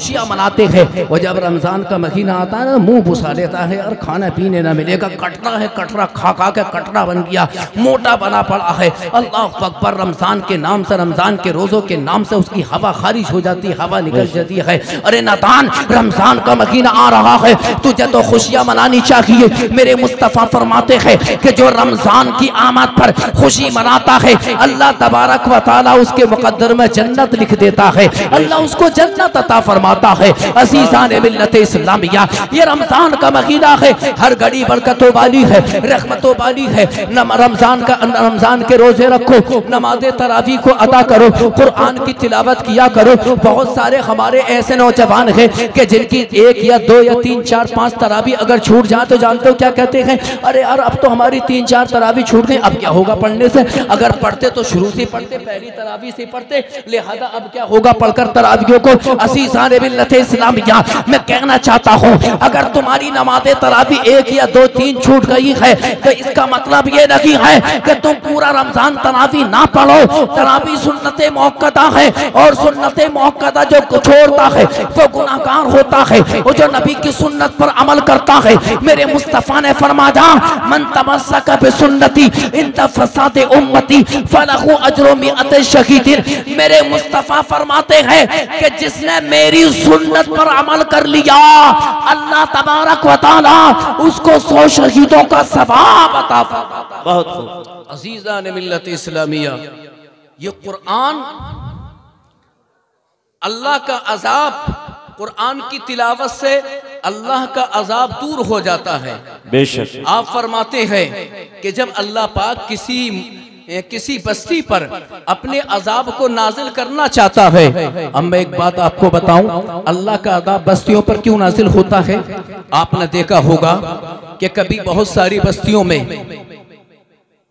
खुशियाँ मनाते हैं। और जब रमज़ान का महीना आता है ना, मुँह घुसा लेता है और खाना पीने ना मिलेगा, कटरा है कटरा, खा खा के कटरा बन गया, मोटा बना पड़ा है। अल्लाह अकबर, रमज़ान के नाम से, रमज़ान के रोज़ों के नाम से उसकी हवा खारिज हो जाती है, हवा निकल जाती है। अरे नादान, रमज़ान का महीना आ रहा है, तुझे तो खुशियाँ मनानी चाहिए। मेरे मुस्तफ़ा फरमाते हैं कि जो रमज़ान की आमद पर खुशी मनाता है, अल्लाह तबारक व तआला उसके मुकद्दर में जन्नत लिख देता है, अल्लाह उसको जन्नत अता फरमाता है। अज़ीज़ान मिल्लत इस्लामिया, ये रमज़ान का महीना है, हर घड़ी बरकतों वाली है, रहमतों वाली है। रमज़ान के रोज़े रखो, नमाज तरावी को अदा करो, कुरान की तिलावत किया करो। बहुत सारे हमारे ऐसे नौजवान हैं कि जिनकी 1 या 2 या 3 4 5 तरावी अगर छूट जाए तो जानते हो क्या कहते हैं? अरे यार, अब तो हमारी 3 4 तरावी छूट गई, अब क्या होगा पढ़ने से? अगर पढ़ते तो शुरू से पढ़ते, पहली तरावी से पढ़ते, लिहाजा अब क्या होगा पढ़कर तरावियों को। अज़ीज़ान मिल्लत इस्लामिया, मैं कहना चाहता हूँ, अगर तुम्हारी नमाज़ तरावी 1 या 2 3 छूट गई है तो इसका मतलब ये नहीं है कि तुम पूरा रमज़ान तरावी ना पढ़ो। तरावी सुन्नत मुअक्कदा है, और सुन्नत मुअक्कदा जो छोड़ता है वो गुनाहगार होता है। वो जो नबी की सुन्नत पर अमल करता है, मेरे मुस्तफ़ा ने फरमाया, मन तमस्सक बिसुन्नती इंद फसाद उम्मती फलहु अज्रु मिअत शहीदिन। मेरे मुस्तफ़ा फरमाते हैं कि जिसने मेरी सुन्नत पर अमल कर लिया, अल्लाह तबारक व तआला उसको 100 शहीदों का सवाब अता फरमाता। बहुत खूब। अज़ीज़ान मिल्लत इस्लामिया, ये कुरान, अल्लाह का अजाब, कुरान की तिलावत से अल्लाह का अजाब दूर हो जाता है। बेशक आप फरमाते हैं कि जब अल्लाह पाक किसी बस्ती पर अपने अजाब को नाजिल करना चाहता है। अब मैं एक बात आपको बताऊं, अल्लाह का अजाब बस्तियों पर क्यों नाजिल होता है? आपने देखा होगा कि कभी बहुत सारी बस्तियों में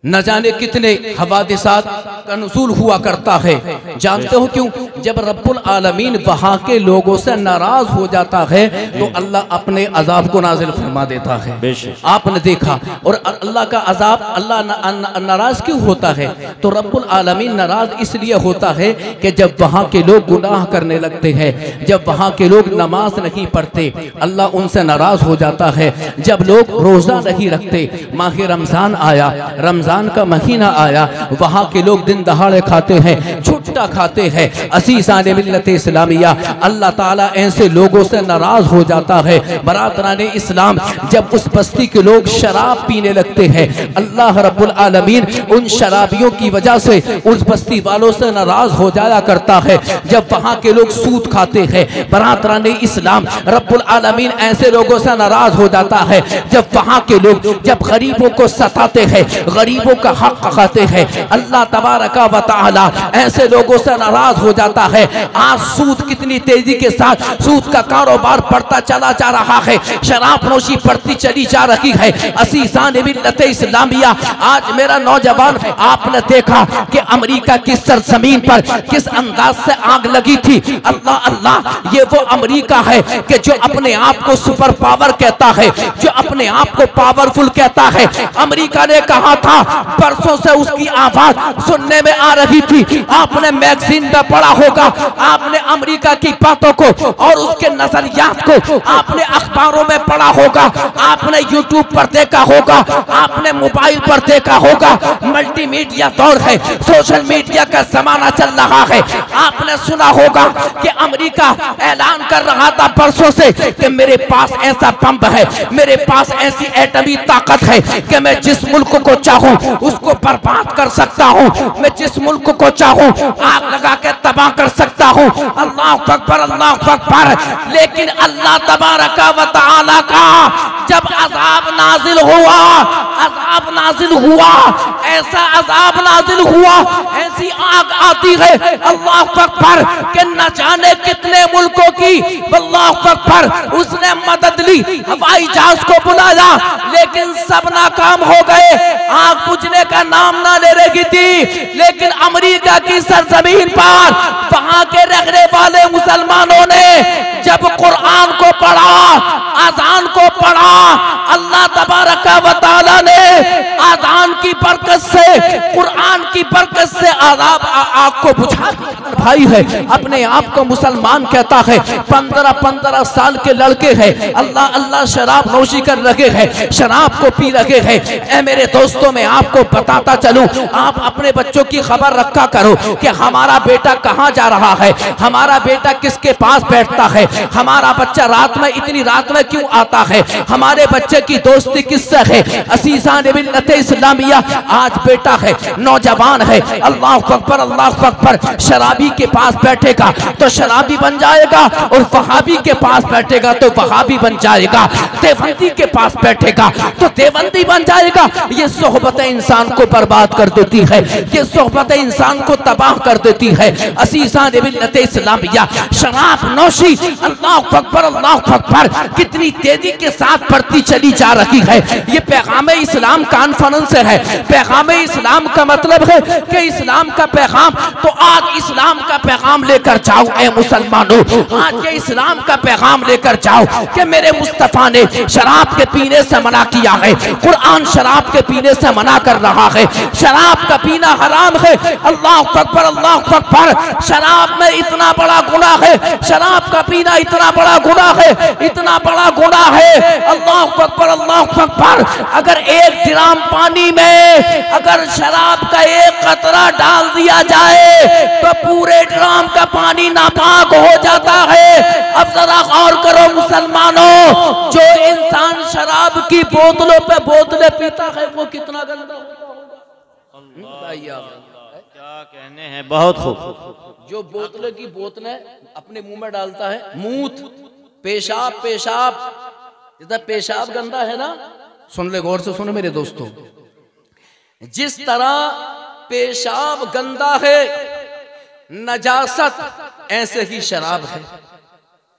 न जाने कितने हवादिसात का नुज़ूल हुआ करता है। जानते हो क्यों? जब रब्बुल आलमीन वहाँ के लोगों से नाराज हो जाता है तो अल्लाह अपने अजाब को नाजिल फरमा देता है। आपने देखा। और अल्लाह का अजाब, अल्लाह नाराज क्यों होता है? तो रब्बुल आलमीन नाराज इसलिए होता है कि जब वहाँ के लोग गुनाह करने लगते हैं, जब वहाँ के लोग नमाज नहीं पढ़ते, अल्लाह उनसे नाराज हो जाता है। जब लोग रोज़ा नहीं रखते, माह रमज़ान आया, रमज़ान का महीना आया, वहाँ के लोग दिन दहाड़े खाते हैं, छुट्टा खाते हैं। अज़ीज़ान मिल्लत इस्लामिया, अल्लाह ताला ऐसे लोगों से नाराज हो जाता है। बरादरान इस्लाम, जब उस बस्ती के लोग शराब पीने लगते हैं, अल्लाह रब्बुल आलमीन उन शराबियों की वजह से उस बस्ती वालों से नाराज हो जाया करता है। जब वहाँ के लोग सूद खाते हैं, बरादरान इस्लाम, रब्बुल आलमीन ऐसे लोगों से नाराज हो जाता है। जब वहाँ के लोग जब गरीबों को सताते हैं, गरीबों का हक खाते हैं, अल्लाह तबारक व तआला ऐसे लोगों से नाराज हो जाता है। आज सूद कितनी तेजी के साथ सूद का कारोबार बढ़ता चला जा रहा है, शराब नोशी बढ़ती चली जा रही है। अज़ीज़ान मिल्लत इस्लामिया, आज मेरा नौजवान, आपने देखा कि अमेरिका की सरजमीन पर किस अंदाज से आग लगी थी। अल्लाह अल्लाह, ये वो अमेरिका है कि जो अपने आप को सुपर पावर कहता है, जो अपने आप को पावरफुल कहता है। अमेरिका ने कहा था, परसों से उसकी आवाज सुनने में आ रही थी, आपने मैगजीन में पढ़ा होगा, आपने अमेरिका की बातों को और उसके नजरियात को आपने अखबारों में पढ़ा होगा, आपने यूट्यूब पर देखा होगा, आपने मोबाइल पर देखा होगा। मल्टीमीडिया दौर है, सोशल मीडिया का जमाना चल रहा है। आपने सुना होगा कि अमेरिका ऐलान कर रहा था परसों से कि मेरे पास ऐसा पंप है, मेरे पास ऐसी एटमी ताकत है कि मैं जिस मुल्क को चाहूं उसको बर्बाद कर सकता हूं, मैं जिस मुल्क को चाहूं आग लगा के तबाह कर सकता हूं। अल्लाह अकबर, अल्लाह अकबर। लेकिन अल्लाह तबारक व तआला का जब अजाब नाजिल हुआ, अजाब नाजिल हुआ, ऐसा अजाब नाजिल हुआ, ऐसी आग आती है, अल्लाह अकबर, कि न जाने कितने मुल्कों की, अल्लाह अकबर, उसने मदद ली, हवाई जहाज को बुलाया, लेकिन सब नाकाम हो गए, आग बुझने का नाम ना ले रही थी। लेकिन अमेरिका की सरजमीन पर वहां के रहने वाले मुसलमानों ने जब कुरान को पढ़ा, अजान को पढ़ा, अल्लाह तबारक व तआला ने अजान की बरकत से, कुरान की बरकत से आग को बुझा दिया। भाई है अपने आप को मुसलमान कहता है, 15-15 साल के लड़के हैं, अल्लाह अल्लाह शराब नोशी कर रखे हैं, शराब को पी रखे हैं। ऐ मेरे दोस्तों, मैं आपको बताता चलूं, आप अपने बच्चों की खबर रखा करो कि हमारा बेटा कहाँ जा रहा है, हमारा बेटा किसके पास बैठता है, हमारा बच्चा रात में इतनी रात में क्यों आता है, हमारे बच्चे की दोस्ती किससे है। असीज़ान मिल्लत इस्लामिया, आज बेटा है, नौजवान है, अल्लाह अकबर अल्लाह अकबर, शराबी के पास बैठेगा तो शराबी बन जाएगा, और वहाबी के पास बैठेगा तो वहाबी बन जाएगा, देवबंदी के पास बैठेगा तो देवबंदी बन जाएगा। ये सोहबत इंसान को बर्बाद कर देती है, ये सोहबत इंसान को तबाह कर देती है। असीज़ान मिल्लत इस्लामिया, शराब नौशी अल्लाह अकबर कितनी तेजी के साथ बढ़ती चली जा रही है। ये पैगाम इस्लाम कॉन्फ्रेंस है। पैगाम इस्लाम का मतलब है कि इस्लाम का पैगाम, तो आज इस्लाम का पैगाम लेकर जाओ ऐ मुसलमानों, आज ये इस्लाम का पैगाम लेकर जाओ कि मेरे मुस्तफ़ा ने शराब के पीने से मना किया है, कुरान शराब के पीने से मना कर रहा है, शराब का पीना हराम है। अल्लाह अकबर, शराब में इतना बड़ा गुनाह है, शराब का पीना इतना बड़ा गुनाह है, इतना बड़ा गुनाह है। अल्लाह अकबर, अगर एक ड्राम पानी में अगर शराब का एक कतरा डाल दिया जाए तो पूरे ड्राम का पानी नापाक हो जाता है। अब जरा गौर करो मुसलमानों, जो इंसान शराब की बोतलों पे बोतलें पीता है वो कितना गंदा होता है। क्या कहने हैं, बहुत खूब। जो बोतलें की बोतलें अपने मुंह में डालता है, मूत, पेशाब, जितना पेशाब गंदा है ना, सुन ले गौर से, सुनो मेरे दोस्तों, जिस तरह पेशाब गंदा है, नजासत ऐसे ही शराब है।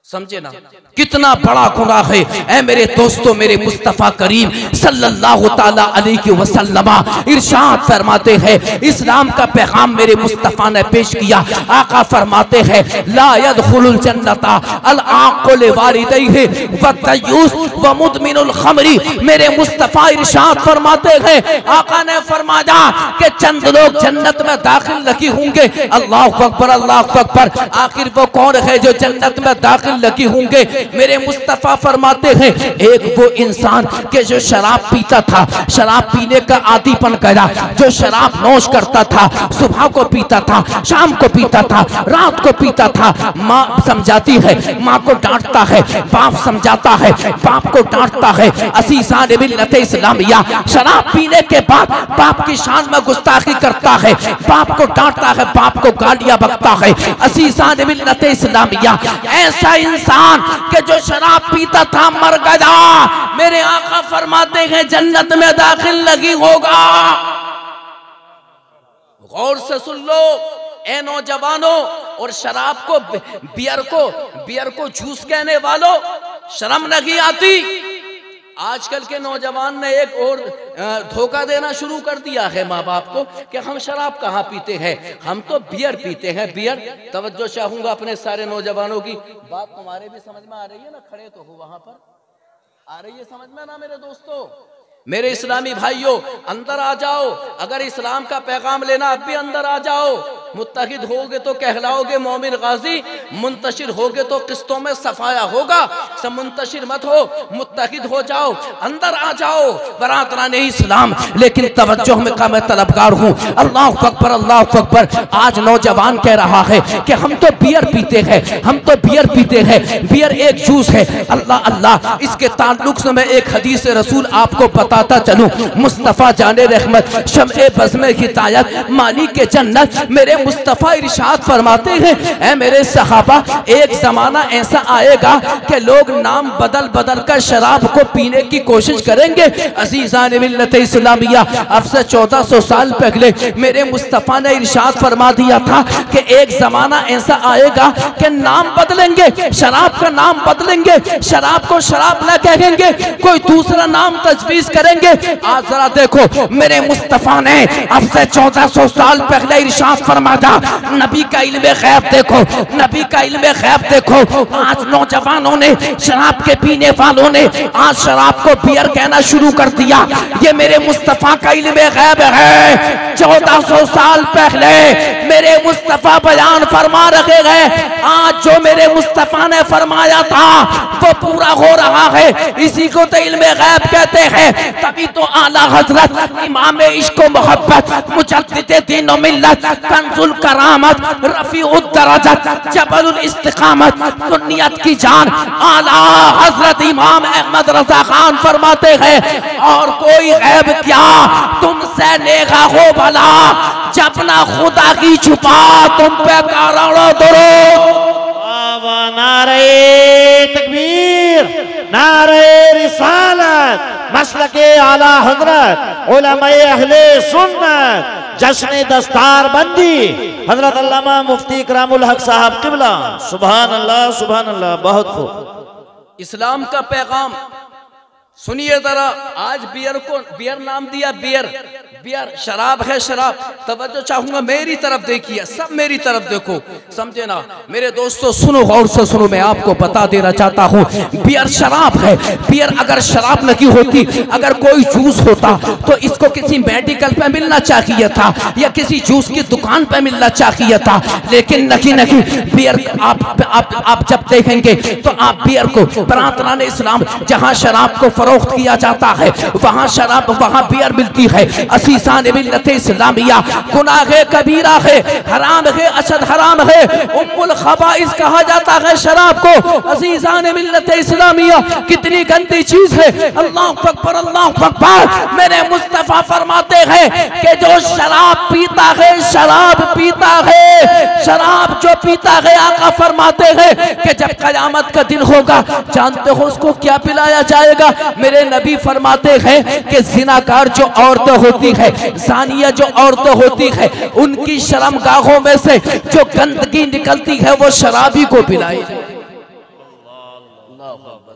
समझे ना, कितना बड़ा गुनाह है। ऐ मेरे दोस्तों, मेरे मुस्तफ़ा करीम सल्लल्लाहु ताला अलैहि वसल्लम इरशाद फरमाते हैं, इस्लाम का पैगाम मेरे मुस्तफ़ा ने पेश किया। आका फरमाते हैं, ला यदखुलुल जन्नता अल आक़िल वालिदैहि व तय्यूस व मुदमिनुल खमरी। मेरे मुस्तफ़ा इरशाद फरमाते हैं, आका ने फरमाया कि चंद लोग जन्नत में दाखिल नहीं होंगे। अल्लाहु अकबर अल्लाहु अकबर। आखिर वो कौन है जो जन्नत में दाखिल लगी होंगे? मेरे मुस्तफ़ा फरमाते हैं, एक वो इंसान के जो शराब पीता था, शराब पीने का आदीपन गया, जो शराब नोश करता था, सुबह को पीता था, शाम को पीता था, रात को पीता था। माँ समझाती है, माँ को डांटता है, बाप समझाता है, बाप को डांटता है। असीज़ान मिल्लत इस्लामिया, शराब पीने के बाद बाप की शान में गुस्ताखी करता है, बाप को डांटता है, बाप को गालियां बकता है। असीज़ान मिल्लत इस्लामिया, ऐसा इंसान के जो शराब पीता था मर गया, मेरे आका फरमाते हैं जन्नत में दाखिल नहीं होगा। गौर से सुन लो ए नौजवानों, और शराब को बियर को जूस कहने वालों, शर्म नहीं आती? आजकल के नौजवान ने एक और धोखा देना शुरू कर दिया है माँ बाप को कि हम शराब कहाँ पीते हैं, हम तो बियर पीते हैं। बियर, तवज्जो चाहूंगा अपने सारे नौजवानों की, बात तुम्हारे भी समझ में आ रही है ना? खड़े तो हो वहां पर, आ रही है समझ में ना मेरे दोस्तों? मेरे इस्लामी भाइयों, अंदर आ जाओ। अगर इस्लाम का पैगाम लेना, अब भी अंदर आ जाओ। मुत्तहिद होगे तो कहलाओगे मोमिन गाजी, मुंतशिर होगे तो किस्तों में सफाया होगा। सब मुंतशिर मत हो, मुत्तहिद हो जाओ, अंदर आ जाओ। बरादराने इस्लाम, लेकिन तवज्जो में का मैं तलबगार हूँ। अल्लाह अकबर अल्लाह अकबर। आज नौजवान कह रहा है कि हम तो बियर पीते हैं, हम तो बियर पीते हैं, बियर एक जूस है। अल्लाह अल्लाह, इसके ताल्लुक से मैं एक हदीस रसूल आपको बताता चलूं। मुस्तफ़ा जाने रहमत, शम्ए बज़्म हिदायत, मालिक के जन्नत, मेरे मुस्तफ़ा इरशाद फरमाते हैं, ऐ मेरे सहाबा, एक जमाना ऐसा आएगा कि लोग नाम बदल बदल कर शराब को पीने की कोशिश करेंगे। अज़ीज़ान मिल्लत इस्लामिया, अब से 1400 साल पहले मेरे मुस्तफ़ा ने इरशाद फरमा दिया था कि एक जमाना ऐसा आएगा कि नाम बदलेंगे, शराब का नाम बदलेंगे, शराब को शराब न कहेंगे, कोई दूसरा नाम तजवीज़ करेंगे। आज जरा देखो, मेरे मुस्तफ़ा ने अब से 1400 साल पहले इरशाद फरमा फरमाया नबी का इल्म गैब देखो, नबी का इल्म गैब देखो। आज नौजवानों ने, शराब के पीने वालों ने आज शराब को बियर कहना शुरू कर दिया। ये मेरे मुस्तफा का इल्म गैब है। 1400 साल पहले मेरे मुस्तफा बयान फरमा रखे गए। आज जो मेरे मुस्तफा ने फरमाया था वो पूरा हो रहा है। इसी को तो इल्म गैब कहते हैं। तभी तो आला हजरत इमाम इश्क व मोहब्बत मुजद्दिद दीन व मिल्लत कंजुल करामत रफीउद दरजत जबलुल इस्तिकामत सुन्नियत की जान आला हजरत इमाम अहमद रजा खान फरमाते हैं, और कोई गैब क्या तुमसे नेगा हो भला, जब ना खुदा की छुपा तुम पे कारणों दरो। नारे तकबीर, नारे रिसालत, मसलके आला हजरत उलमाए अहले सुन्नत, जश्न दस्तार बंदी हजरत अल्लामा मुफ्ती इकरामुल हक साहब किबला। सुभान अल्लाह, सुभान अल्लाह, बहुत खूब। इस्लाम का पैगाम सुनिए जरा। आज बियर नाम दिया, बियर शराब है, शराब। तवज्जो चाहूंगा, मेरी तरफ देखिए, सब मेरी तरफ देखो, समझे ना मेरे दोस्तों। सुनो, गौर से सुनो, मैं आपको बता देना चाहता हूँ बियर शराब है। बियर अगर शराब नहीं होती, अगर कोई जूस होता तो इसको किसी मेडिकल पे मिलना चाहिए था या किसी जूस की दुकान पे मिलना चाहिए था, लेकिन नहीं। बियर आप जब देखेंगे तो आप बियर को बरातरान इस्लाम जहाँ शराब को फरोख्त किया जाता है वहाँ शराब, वहाँ बियर मिलती है। असीसान मिल्लत इस्लामिया गुनाह कबीरा है, हराम है, अशद हराम है, उम्मुल खबाइस कहा जाता है शराब को। असीसान मिल्लत इस्लामिया कितनी गंदी चीज है। अल्लाह अकबर, अल्लाह अकबर। मेरे मुस्तफा फरमाते हैं कि जो शराब पीता है, शराब पीता है, शराब जो पीता है, आका फरमाते हैं कि जब कयामत का दिन होगा, जानते हो उसको क्या पिलाया जाएगा? मेरे नबी फरमाते हैं कि जिनाकार जो औरतें होती है, जानिया जो औरतें होती है, उनकी शर्मगाहों में से जो गंदगी निकलती है वो शराबी को पिलाई जाएगी।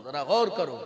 जरा गौर करो,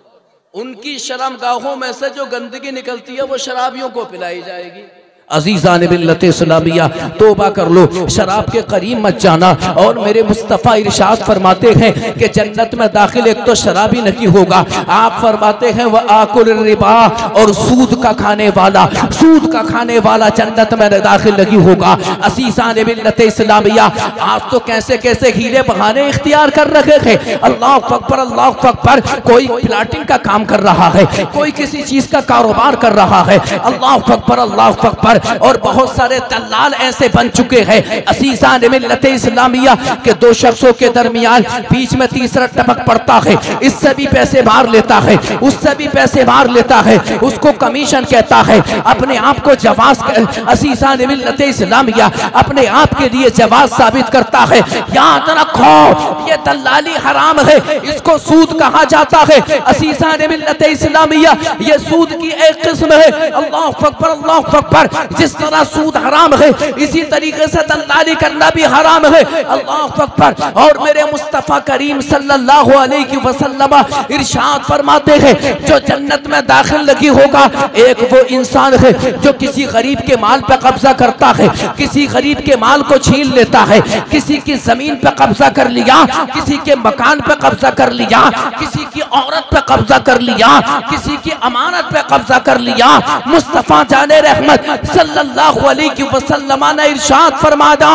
उनकी शर्मगाहों में से जो गंदगी निकलती है वो शराबियों को पिलाई जाएगी। अजीज़ान मिल्लत इस्लामिया तौबा कर लो, शराब के करीब मत जाना। और मेरे मुस्तफ़ा इरशाद फरमाते हैं कि जन्नत में दाखिल एक तो शराबी नहीं होगा, आप फरमाते हैं वह आकुल रिबा, और सूद का खाने वाला, सूद का खाने वाला जन्नत में दाखिल नहीं होगा। अजीज़ान मिल्लत इस्लामिया आज तो कैसे कैसे हीरे बहाने इख्तियार कर रखे थे। अल्लाह अकबर, अल्लाह अकबर। कोई प्लाटिंग का काम कर रहा है, कोई किसी चीज का कारोबार कर रहा है। अल्लाह अकबर, अल्लाह अकबर। और बहुत सारे दलाल ऐसे बन चुके हैं असीसान मिल्लत इस्लामिया के दो शख्सों के दरमियान बीच में तीसरा टपक पड़ता है, इससे भी पैसे मार लेता है, उससे भी पैसे मार लेता है, उसको कमीशन कहता है, अपने आप को जवाज, असीसान मिल्लत इस्लामिया अपने आप के लिए जवाज साबित करता है। याद रखो ये दलाली हराम है, इसको सूद कहा जाता है। असीसान मिल्लत इस्लामिया ये सूद की एक किस्म है। अल्लाह अकबर, अल्लाह अकबर। जिस तरह सूद हराम है, इसी तरीके से दलाली करना भी हराम है। अल्लाह अकबर। और मेरे मुस्तफा करीम सल्लल्लाहु अलैहि वसल्लम इरशाद फरमाते हैं जो जन्नत में दाखिल नहीं होगा, एक वो इंसान है जो किसी गरीब के माल पे कब्जा करता है, किसी गरीब के माल को छीन लेता है, किसी की जमीन पे कब्जा कर लिया, किसी के मकान पे कब्जा कर लिया, किसी की औरत पे कब्जा कर लिया, किसी की अमानत पे कब्जा कर लिया। मुस्तफा जाने रहमत सल्लल्लाहु अलैहि वसल्लम ने इरशाद फरमाया,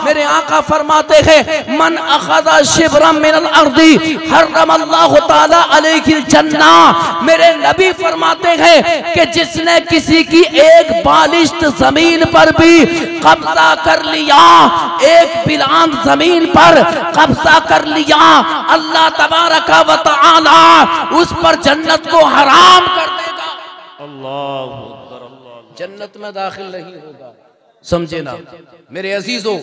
मेरे आका फरमाते हैं मन अखज़ा शिब्रम मिनल अर्दी हर्रमल्लाहु तआला अलैहिल जन्ना। मेरे नबी फरमाते हैं कि जिसने किसी की एक बालिश्त जमीन पर भी कब्जा कर लिया, एक बिलान जमीन पर कब्जा कर लिया, अल्लाह तबारका व तआला उस पर जन्नत को हराम कर देगा। अल्लाह जन्नत में दाखिल नहीं होगा, समझे ना मेरे अजीजों।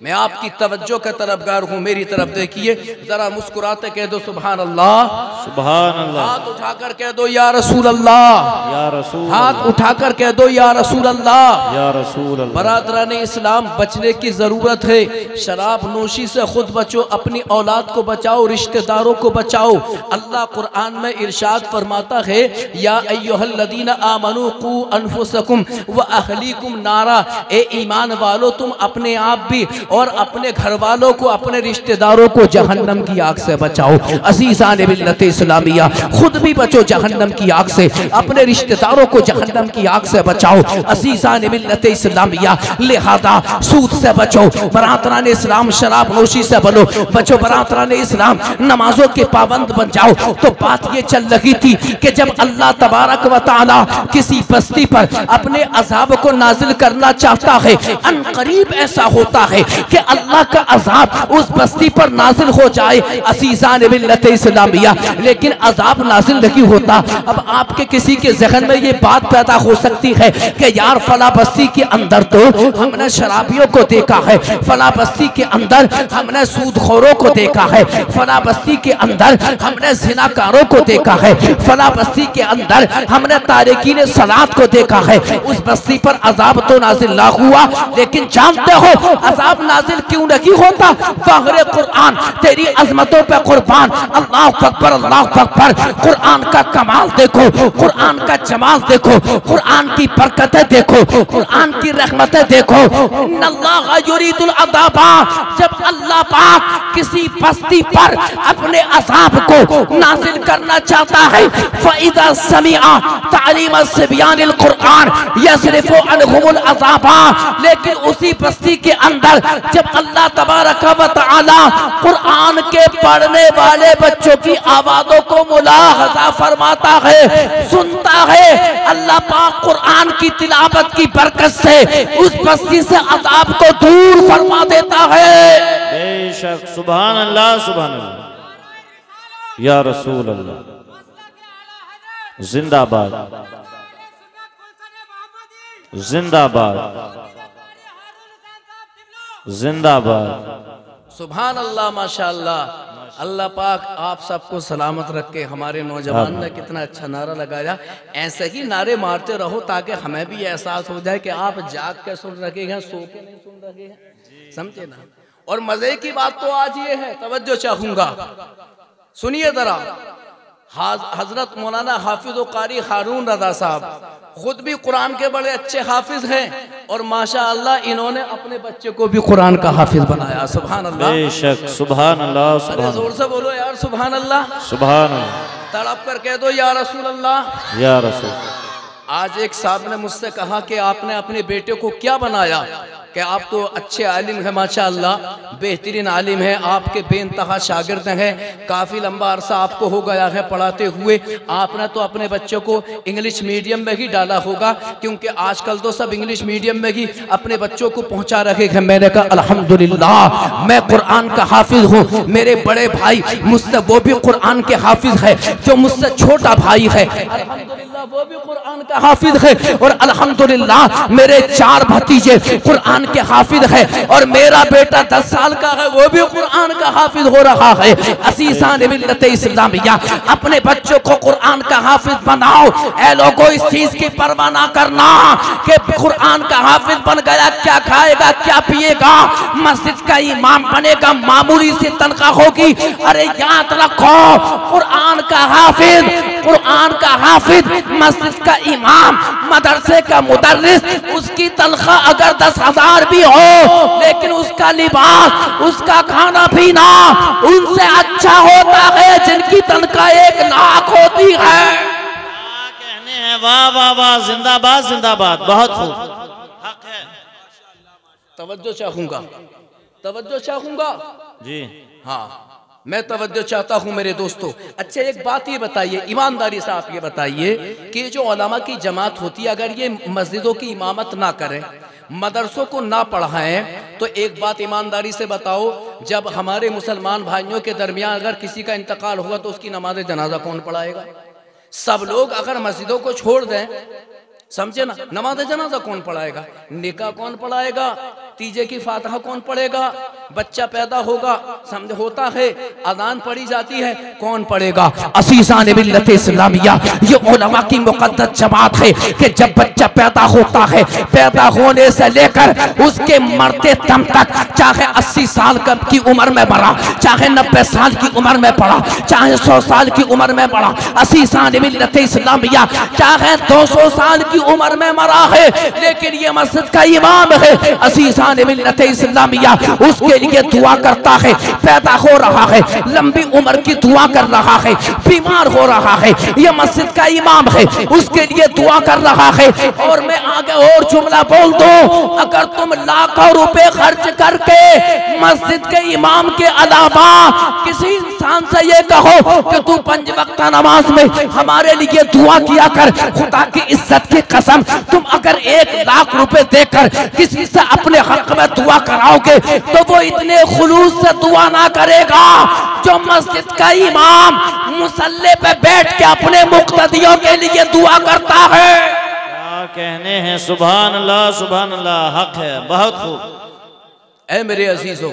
मैं आपकी तवज्जो का तलबगार हूँ, मेरी तरफ देखिए जरा, मुस्कुराते कह दो सुभान अल्लाह, सुभान अल्लाह। हाथ उठाकर कह दो या रसूल अल्लाह, या रसूल, हाथ उठाकर कह दो या रसूल अल्लाह, या रसूल अल्लाह। बरादरान इस्लाम बचने की जरूरत है। शराब नोशी से खुद बचो, अपनी औलाद को बचाओ, रिश्तेदारों को बचाओ। अल्लाह कुरान में इरशाद फरमाता है या अय्युहल्लज़ीना आमनू कू अनफुसकुम व अहलीकुम नारा, ए ईमान वालों तुम अपने आप भी और अपने घर वालों को, अपने रिश्तेदारों को जहन्नम की आग से बचाओ। अज़ीज़ान मिल्लत इस्लामिया, खुद भी बचो जहन्नम की आग से, अपने रिश्तेदारों को जहन्नम की आग से बचाओ। अज़ीज़ान मिल्लत इस्लामिया, लिहाजा सूद से बचो, बरातरान इस्लाम शराब नोशी से बचो, बरातरान इस्लाम नमाजों के पाबंद बन जाओ। तो बात ये चल रही थी कि जब अल्लाह तबारक व तआला किसी बस्ती पर अपने अज़ाब को नाजिल करना चाहता है, अनकरीब ऐसा होता है कि अल्लाह का अज़ाब उस बस्ती पर नाजिल हो जाए। अज़ीज़ान मिल्लत इस्लामिया, लेकिन अज़ाब नाजिल नहीं होता। अब आपके किसी के ज़हन में ये बात पैदा हो सकती है कि यार फला बस्ती के अंदर तो हमने शराबियों को देखा है, फला बस्ती के अंदर हमने सूदखोरों को देखा है, फला बस्ती के अंदर हमने ज़िनाकारों को देखा है, फला बस्ती के अंदर हमने तारिकीन सलात को देखा है। उस बस्ती पर अज़ाब तो नाजिल ना हुआ, लेकिन जानते हो अज़ाब नाजिल क्यों नहीं होता? ज़ाहिर कुरान तेरी अजमतों पे कुर्बान, अल्लाह अकबर अल्लाह अकबर। कुरान का कमाल देखो, कुरान का जमाल देखो, कुरान की बरकतें देखो, कुरान की रहमतें देखो। अल्लाह युरीदुल अज़ाबा, जब अल्लाह पाक किसी बस्ती पर अपने अज़ाब को नाजिल करना चाहता है, फ़इज़ा समिअ तालीम सिब्यानिल कुरान यज़रिफ़ु अन्हुमुल अज़ाबा, लेकिन उसी बस्ती के अंदर जब अल्लाह तबारक व तआला कुरान के पढ़ने वाले बच्चों की आवाज़ों को मुलाहज़ा फरमाता है, सुनता है, अल्लाह पाक कुरान की तिलावत की बरकत से उस बस्ती से अज़ाब को दूर फरमा देता है। बेशक, सुभान अल्लाह, सुभान अल्लाह, या रसूल अल्लाह, जिंदाबाद जिंदाबाद जिंदाबाद। सुभान अल्लाह, माशाअल्लाह। अल्लाह पाक आप सबको सलामत रखे। हमारे नौजवान ने कितना अच्छा नारा लगाया। ऐसे ही नारे मारते रहो ताकि हमें भी एहसास हो जाए कि आप जाग के सुन रखे हैं, सो के नहीं सुन रखे हैं, समझे ना। और मजे की बात तो आज ये है, तवज्जो चाहूंगा, सुनिए जरा। हजरत मौलाना हाफिज व कारी हारून रज़ा साहब खुद भी कुरान के बड़े अच्छे हाफिज हैं और माशाअल्लाह इन्होंने अपने बच्चे को भी कुरान का हाफिज बनाया। सुभान अल्लाह, बेशक, सुभान अल्लाह, सुभान, जोर से बोलो यार सुभान अल्लाह, सुभान अल्लाह, तड़प कर कह दो या रसूल अल्लाह, या रसूल। आज एक साहब ने मुझसे कहा कि आपने अपने बेटे को क्या बनाया, कि आप तो अच्छे आलिम हैं माशाअल्लाह, बेहतरीन आलिम हैं, आपके बेइंतहा शागिर्द हैं, काफ़ी लंबा अरसा आपको हो गया है पढ़ाते हुए। आपने तो अपने बच्चों को इंग्लिश मीडियम में ही डाला होगा, क्योंकि आजकल तो सब इंग्लिश मीडियम में ही अपने बच्चों को पहुंचा रखे हैं। मैंने कहा अल्हम्दुलिल्लाह, मैं कुरान का हाफिज हूँ, मेरे बड़े भाई मुझसे वो भी कुरान के हाफिज है, जो मुझसे छोटा भाई है अल्हम्दुलिल्लाह वो भी कुरान का हाफिज है, और अल्हम्दुलिल्लाह मेरे 4 भतीजे कुरान के हाफिज है, और मेरा बेटा 10 साल का है, वो भी कुरान का हाफिज हो रहा है। अज़ीज़ान मिल्लत इस्लामिया, अपने बच्चों को कुरान का हाफिज बनाओ। ऐ लोगों, इस चीज की परवाह ना करना कि कुरान का हाफिज बन गया क्या खाएगा क्या पिएगा, मस्जिद का इमाम बनेगा, मामूली सी तनख्वाह होगी। अरे याद रखो, कुरान का हाफिज, कुरान का हाफिज, मस्जिद का इमाम, मदरसे का मुदर्रिस, उसकी तनख्वाह अगर 10,000 भी हो, लेकिन उसका लिबास, उसका खाना पीना उनसे अच्छा होता है जिनकी तनख्वाह 1 लाख होती है। कहने हैं वाह वाह वाह, जिंदाबाद जिंदाबाद, बहुत खूब, हक है। तवज्जो चाहूंगा, तवज्जो चाहूंगा जी हाँ, मैं तवज्जो चाहता हूँ मेरे दोस्तों। अच्छा एक बात ये बताइए, ईमानदारी से आप ये बताइए कि जो उलमा की जमात होती है, अगर ये मस्जिदों की इमामत ना करें, मदरसों को ना पढ़ाएं, तो एक बात ईमानदारी से बताओ, जब हमारे मुसलमान भाइयों के दरमियान अगर किसी का इंतकाल हुआ तो उसकी नमाज जनाजा कौन पढ़ाएगा? सब लोग अगर मस्जिदों को छोड़ दें, समझे ना, नमाज जनाजा कौन पढ़ाएगा? निकाह कौन पढ़ाएगा? तीजे की फातिहा कौन पढ़ेगा? बच्चा पैदा होगा, समझ होता है, अजान पढ़ी जाती है, कौन पढ़ेगा? असीज़ान मिल्लत इस्लामिया, ये उलमा की मुक़द्दस जमात है कि जब बच्चा पैदा होता है, पैदा होने से लेकर उसके मरते दम तक, चाहे 80 साल की उम्र में मरा, चाहे 90 साल की उम्र में पड़ा, चाहे 100 साल की उम्र में पड़ा, असीज़ान मिल्लत इस्लामिया चाहे 200 साल की उम्र में मरा है, लेकिन ये मस्जिद का इमाम है, असीज़ान मिल्लत इस्लामिया उसके लिए दुआ करता है। पैदा हो रहा है, लंबी उम्र की दुआ कर रहा है, बीमार हो रहा है, ये मस्जिद का इमाम है, उसके लिए दुआ कर रहा है। और मैं आगे और जुमला बोल दूं, अगर तुम लाखों रुपए खर्च करके मस्जिद के इमाम के अलावा किसी इंसान से ये कहो कि तू 5 वक्त नमाज में हमारे लिए दुआ किया कर, खुदा की इज्जत की कसम, तुम अगर 1 लाख रुपए देकर किसी से अपने हक में दुआ कराओगे तो वो इतने खुलूस से दुआ ना करेगा जो मस्जिद का इमाम मुसल्ले पे बैठ के अपने मुक्तदियों के लिए दुआ करता है। क्या कहने हैं, सुभान अल्लाह, हक है, बहुत खूब। ऐ मेरे अजीजों,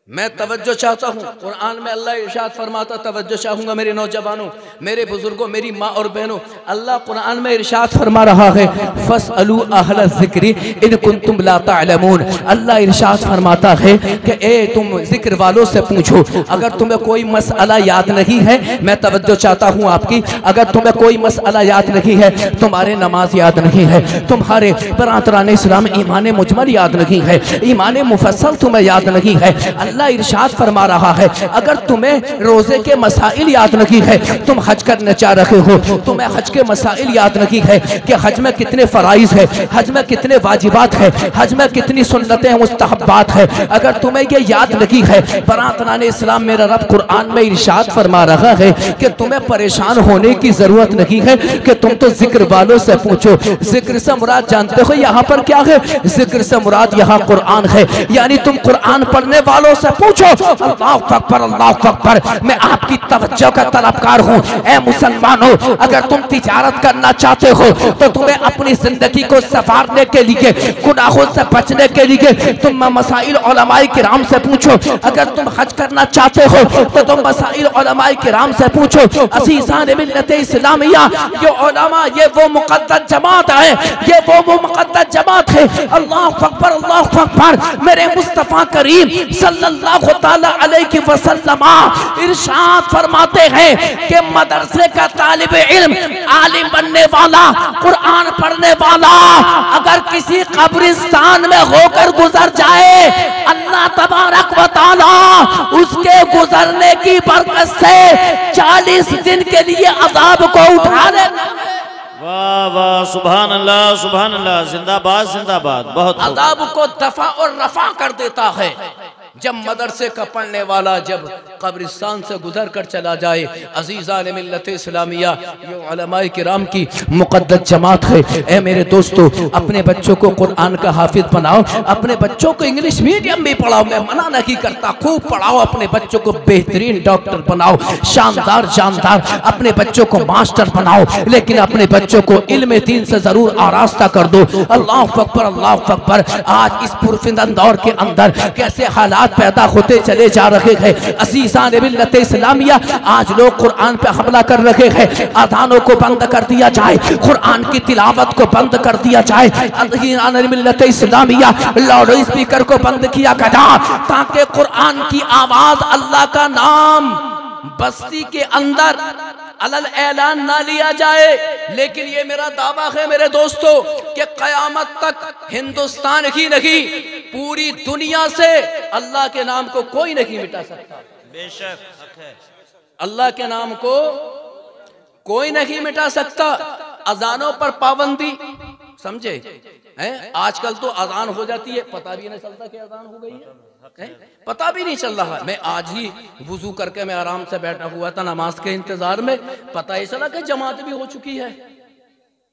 मैं तवज्जो चाहता हूँ, कुरान में अल्लाह इरशाद फरमाता, तवज्जो चाहूँगा मेरे नौजवानों, मेरे बुजुर्गों, मेरी माँ और बहनों, अल्लाह कुरान में इरशाद फरमा रहा है, फस्अलू अहल ज़िक्रि इन कुंतुम ला तअलमून। अल्लाह इरशाद फरमाता है कि ए तुम जिक्र वालों से पूछो, अगर तुम्हें कोई मसला याद नहीं है, मैं तवज्जो चाहता हूँ आपकी, अगर तुम्हें कोई मसला याद नहीं है, तुम्हारे नमाज याद नहीं है, तुम्हारे बरातरान इस्लाम ईमान मुजमल याद नहीं है, ईमान मुफस्सल तुम्हें याद नहीं है, अल्लाह इरशाद फरमा रहा है, अगर तुम्हें रोजे के मसाइल याद नहीं है, तुम हज करने चाह रहे हो, तुम्हें हज के मसाइल याद नहीं है कि हज में कितने फराइज है, हज में कितने वाजिबात है, हज में कितनी सुन्नतें मुस्तहब्बात है, अगर तुम्हें ये याद नहीं है, बरातरान इस्लाम मेरा रब कुरान में इरशाद फरमा रहा है कि तुम्हें परेशान होने की जरूरत नहीं है, कि तुम तो जिक्र वालों से पूछो। जिक्र से मुराद जानते हो यहाँ पर क्या है? जिक्र से मुराद यहाँ कुरान है, यानी तुम कुरान पढ़ने वालों से पूछो। अल्लाहु अकबर, अल्लाहु अकबर। मैं आपकी तवज्जो का तलबगार हूँ। ऐ मुसलमानों, अगर तुम तिजारत करना चाहते हो तो तुम्हें अपनी जिंदगी को संवारने के लिए, गुनाहों से बचने के लिए तुम मसाइल उलमाए किराम से पूछो। अगर तुम हज करना चाहते हो तो तुम मसाइल उलमाए किराम से पूछो। असीज़ान मिल्लत इस्लामिया, ये उलमा, ये वो मुक़द्दस जमात है, ये वो मुक़द्दस जमात है। अल्लाहु अकबर, अल्लाहु अकबर। मेरे मुस्तफ़ा करीम सल्लल्लाहु ताला अलैहि वसल्लम इरशाद फरमाते हैं कि मदरसे का तालिब इल्म, आलिम बनने वाला, कुरान पढ़ने वाला अगर किसी कब्रिस्तान में होकर गुजर जाए, अल्लाह तबारक व तआला उसके गुजरने की बरकत से 40 दिन के लिए अज़ाब को उठा लेगा। वाह वाह, सुभान अल्लाह, जिंदाबाद जिंदाबाद। बहुत अज़ाब को दफा और रफा कर देता है। जब मदरसे का पढ़ने वाला जब कब्रिस्तान से गुजर कर चला जाए, अजीज़ान मिल्लत इस्लामिया, ये उलमाए किराम की मुक़द्दस जमात है। ए मेरे दोस्तों, अपने बच्चों को कुरान का हाफिज बनाओ, अपने बच्चों को इंग्लिश मीडियम में पढ़ाओ, मैं मना नहीं करता, खूब पढ़ाओ, अपने बच्चों को बेहतरीन डॉक्टर बनाओ, शानदार जानदार, अपने बच्चों को मास्टर बनाओ, लेकिन अपने बच्चों को इल्म दीन से जरूर आरास्ता कर दो। अल्लाहु अकबर, अल्लाहु अकबर। आज इस पुरफिंदन दौर के अंदर कैसे हालात पैदा होते चले जा रहे हैं। असीज़ान मिल्लत इस्लामिया, आज लोग कुरान पे हमला कर रहे हैं। अज़ानों को बंद कर दिया जाए, कुरान की तिलावत को बंद कर दिया जाए। असीज़ान मिल्लत इस्लामिया, लाउड स्पीकर को बंद किया गया ताकि कुरान की आवाज, अल्लाह का नाम बस्ती के अंदर अलल ऐलान ना लिया जाए। लेकिन ये मेरा दावा है मेरे दोस्तों कि क़यामत तक हिंदुस्तान ही नहीं, पूरी दुनिया से अल्लाह के नाम को कोई नहीं मिटा सकता। बेशक है, अल्लाह के नाम को कोई नहीं मिटा सकता। अजानों पर पाबंदी, समझे हैं? आजकल तो अजान हो जाती है, पता भी नहीं चलता कि अजान हो गई है, पता भी नहीं चल रहा। मैं आज ही वुजू करके मैं आराम से बैठा हुआ था नमाज के इंतजार में, पता ही चला कि जमात भी हो चुकी है।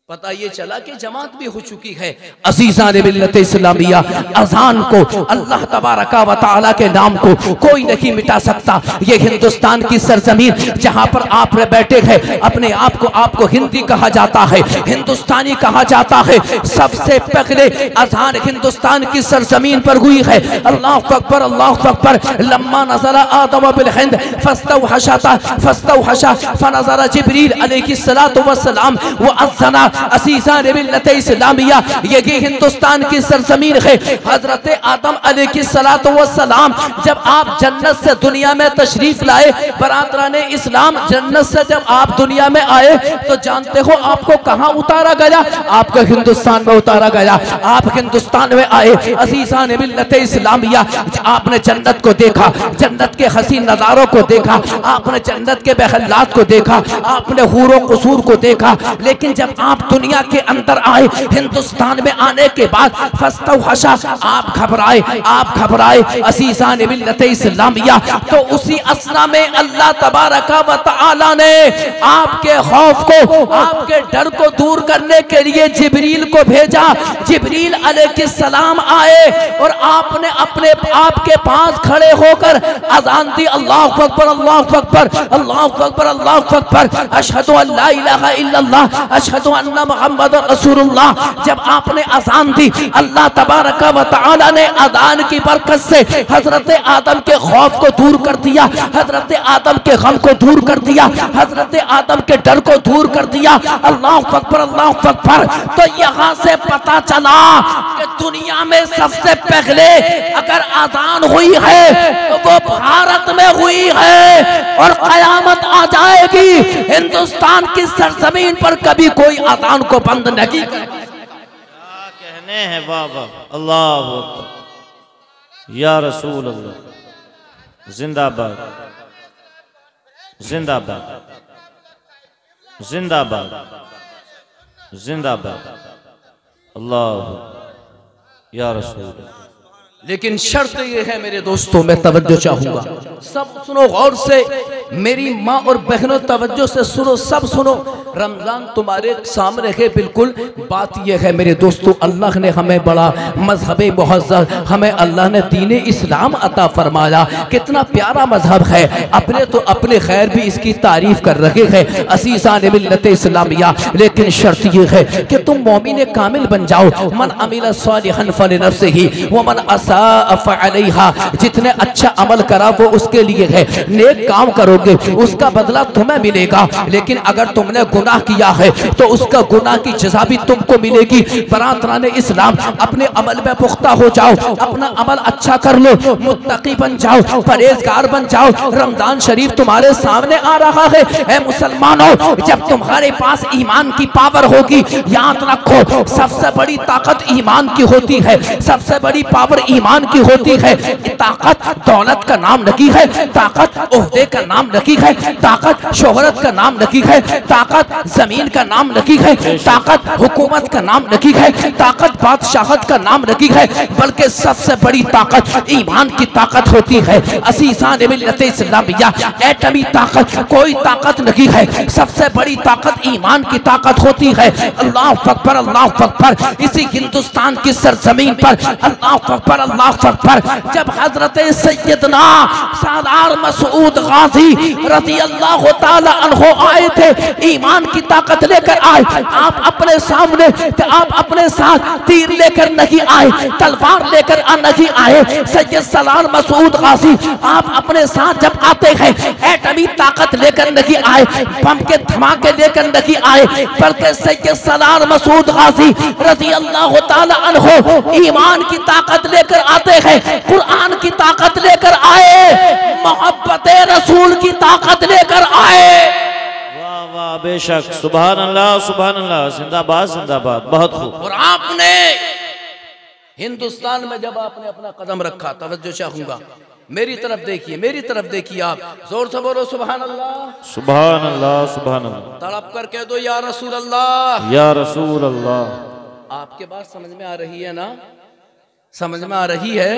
पता ये चला कि जमात भी हो चुकी है। अज़ीज़ान मिल्लत इस्लामिया, अज़ान को, अल्लाह तबारक व तआला के नाम को कोई नहीं मिटा सकता। ये हिंदुस्तान की सरजमीन जहाँ पर आप बैठे हैं, अपने आप को आपको हिंदी कहा जाता है, हिंदुस्तानी कहा जाता है। सबसे पहले अज़ान हिंदुस्तान की सरजमीन पर हुई है। अल्लाहु अकबर, अल्लाहु अकबर। लम्मा नज़रा आदम बिल हिंद फस्तवहशा फनज़रा जिब्रील अलैहिस्सलातु वस्सलाम व अज़्ज़ना। अज़ीज़ान मिल्लत इस्लामिया, ये हिंदुस्तान की सरजमीन है। हजरत आदम अलैहिस्सलातु वस्सलाम जब आप जन्नत से दुनिया में तशरीफ लाए, बरादराने इस्लाम, जन्नत से जब आप दुनिया में आए तो जानते हो आपको कहाँ उतारा गया? आपको हिंदुस्तान में उतारा गया। आप हिंदुस्तान में आए, अज़ीज़ान मिल्लत इस्लामिया, आपने जन्नत को देखा, जन्नत के हसीन नज़ारों को देखा, आपने जन्नत के महल्लात को देखा, आपने हूरों कसूर को देखा। लेकिन जब आप दुनिया के अंदर आए, हिंदुस्तान में आने के बाद फस्तवहशा, आप घबराए अज़ीज़ान मिल्लत इस्लामिया। तो उसी असना में अल्लाह तबारक व तआला ने आपके खौफ को, आपके डर को दूर करने के लिए जिब्रील को भेजा। जिब्रील अलैहिस्सलाम आए और आपने अपने आपके पास खड़े होकर अज़ान दी, अल्लाहु अकबर, अल्लाहु अकबर, अल्लाहु अकबर, अल्लाहु अकबर, अशहदु अल्ला इलाहा इल्लल्लाह, अशहदु अन्ना मुहम्मद रसूलुल्लाह। जब आपने अज़ान दी, अल्लाह तबारक व तआला ने अज़ान की बरकत से हजरत आदम के खौफ को दूर कर दिया, हजरत आदम के गम को दूर कर दिया, हजरत आदम के डर को दूर कर दिया। अल्लाहु अकबर, अल्लाहु अकबर। तो यहाँ से पता चला कि दुनिया में सबसे पहले अगर अज़ान हुई है तो वो भारत में हुई है और कयामत आ जाएगी। हिंदुस्तान की सरजमीन पर कभी कोई अज़ान को बंद नहीं कर। क्या कहने हैं, वाह वाह, अल्लाह अकबर, या रसूल अल्लाह, जिंदाबाद, जिंदाबाद, जिंदाबाद, जिंदाबाद, अल्लाह या रसूल। लेकिन शर्त यह है मेरे दोस्तों, मैं तवज्जो चाहूंगा, सब सुनो गौर से, मेरी माँ और बहनों तवज्जो से सुनो, सब सुनो। रमजान तुम्हारे सामने है, बिल्कुल बात यह है मेरे दोस्तों, अल्लाह ने हमें बड़ा मजहब मुहज़्ज़ज़, हमें अल्लाह ने दीन इस्लाम अता फरमाया। कितना प्यारा मजहब है, अपने तो अपने खैर भी इसकी तारीफ कर रहे हैं अज़ीज़ान मिल्लत इस्लामिया। लेकिन शर्त यह है कि तुम मोमिन कामिल बन जाओ। मन अमिल सालिहन फलिनफ्सिही व मन असाअ फअलैहा। जितने अच्छा अमल करा वो उसके लिए है, नेक काम करोगे उसका बदला तुम्हें मिलेगा। लेकिन अगर तुमने गुनाह किया है तो उसका गुनाह की सज़ा भी तुमको मिलेगी। बरादराने इस्लाम, अपने अमल में पुख्ता हो जाओ, अपना अमल अच्छा कर लो, मुत्तकी बन जाओ, परहेजगार बन जाओ। रमजान शरीफ तुम्हारे सामने आ रहा है। ऐ मुसलमानों, जब तुम्हारे पास ईमान की पावर होगी, याद रखो सबसे बड़ी ताकत ईमान की होती है, सबसे बड़ी पावर ईमान की होती है। ताकत दौलत का नाम नहीं है, ताकत ओहदे का नाम नहीं है, ताकत शोहरत का नाम नहीं है, ताकत जमीन का नाम नहीं है, ताकत हुकूमत का नाम नहीं है, ताकत बादशाहत का नाम नहीं है, बल्कि सबसे बड़ी ताकत ईमान की ताकत होती है। अज़ीज़ान मिल्लत इस्लामिया, एटमी ताकत कोई ताकत नहीं है, सबसे बड़ी ताकत ईमान की ताकत होती है। अल्लाहु अकबर, अल्लाहु अकबर। इसी हिंदुस्तान की सरजमीन पर अल्लाहु अकबर, अल्लाहु अकबर। जब हजरत सैयदना सालार मसूद गाजी रज़ी अल्लाह तआला अन्हु आए थे, ईमान की ताकत लेकर आए। आप अपने सामने, आप अपने साथ तीर लेकर नहीं आए, तलवार लेकर नहीं आए। सैयद सालार मसूद गाजी आप अपने साथ जब आते हैं, एटमी ताकत लेकर नहीं आए, बम के धमाके लेकर नहीं आए, बल्कि सैयद सालार मसूद गाजी रज़ी अल्लाह तआला अन्हु ईमान की ताकत लेकर आते हैं, कुरान की ताकत लेकर आए, मोहब्बत रसूल की ताकत लेकर आए। वाह वाह, बेशक, सुभान अल्लाह, सुभान अल्लाह, जिंदाबाद, जिंदाबाद, बहुत खूब। और आपने हिंदुस्तान में जब आपने अपना कदम रखा, तवज्जो चाहूंगा, मेरी तरफ देखिए, मेरी तरफ देखिए, आप जोर से बोलो सुभान अल्लाह, सुभान अल्लाह, सुभान अल्लाह। तड़प कर कह दो या रसूल अल्लाह, या रसूल अल्लाह। आपके बात समझ में आ रही है ना? समझ में आ रही है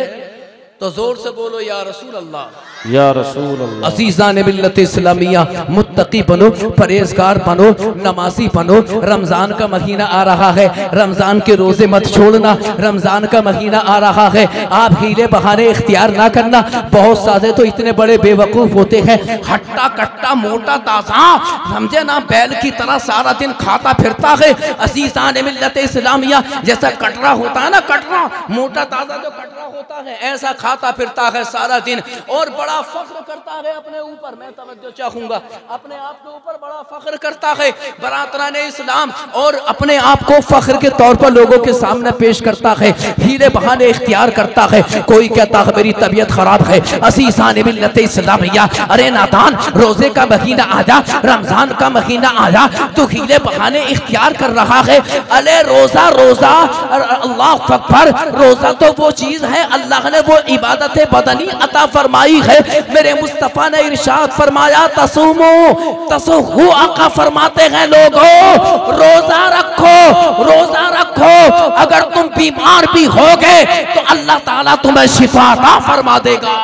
तो जोर से बोलो या रसूल अल्लाह। या रसूल अल्लाह। अज़ीज़ान मिल्लत इस्लामिया, मुत्तकी बनो, परहेजगार बनो, नमाजी बनो। रमज़ान का महीना आ रहा है, रमज़ान के रोज़े मत छोड़ना। रमज़ान का महीना आ रहा है, आप हीले बहाने इख्तियार ना करना। बहुत सारे तो इतने बड़े बेवकूफ़ होते हैं, हट्टा कट्टा मोटा ताज़ा समझे ना, बैल की तरह सारा दिन खाता फिरता है। अज़ीज़ान मिल्लत इस्लामिया, जैसा कटरा होता है ना, कटरा मोटा ताज़ा जो कटरा होता है, ऐसा खाता फिरता है सारा दिन और बड़ा फख्र करता है अपने ऊपर। मैं तवज्जो चाहूंगा, अपने आप के ऊपर बड़ा फख्र करता है बरातरान इस्लाम, और अपने आप को फख्र के तौर पर लोगों के सामने पेश करता है, हीले बहाने इख्तियार करता है। कोई कहता है मेरी तबीयत खराब है, अज़ीज़ान मिल्लत इस्लामिया, अरे नादान, रोजे का महीना आया, रमजान का महीना आया, तो हीले बहाने इख्तियार कर रहा है। अरे रोजा रोजा अल्लाह अकबर, रोजा तो वो चीज है, अल्लाह ने वो इबादत बदनी अता फरमाई है। मेरे मुस्तफा ने इरशाद फरमाया, तसूमो तसहु, आका फरमाते हैं लोगों रोजा रखो, रोजा रखो। अगर तुम बीमार भी होगे तो अल्लाह ताला तुम्हें शिफा अता फरमा देगा।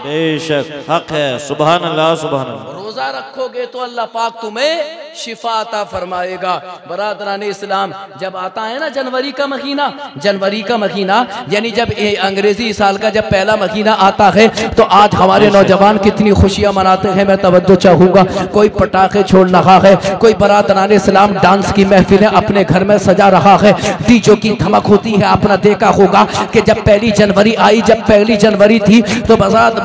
बेशक हक है, सुभान अल्लाह सुभान अल्लाह। रोजा रखोगे तो अल्लाह पाक तुम्हें शिफा अता फरमाएगा। बरादरान इस्लाम, जब आता है ना जनवरी का महीना, जनवरी का महीना यानी जब अंग्रेजी साल का जब पहला महीना आता है, तो आज हमारे नौजवान कितनी खुशियां मनाते हैं। मैं तवज्जो चाहूंगा, कोई पटाखे छोड़ रहा है, कोई बरादरान इस्लाम डांस की महफिलें अपने घर में सजा रहा है, डीजों की धमक होती है। आपने देखा होगा कि जब पहली जनवरी आई, जब पहली जनवरी थी, तो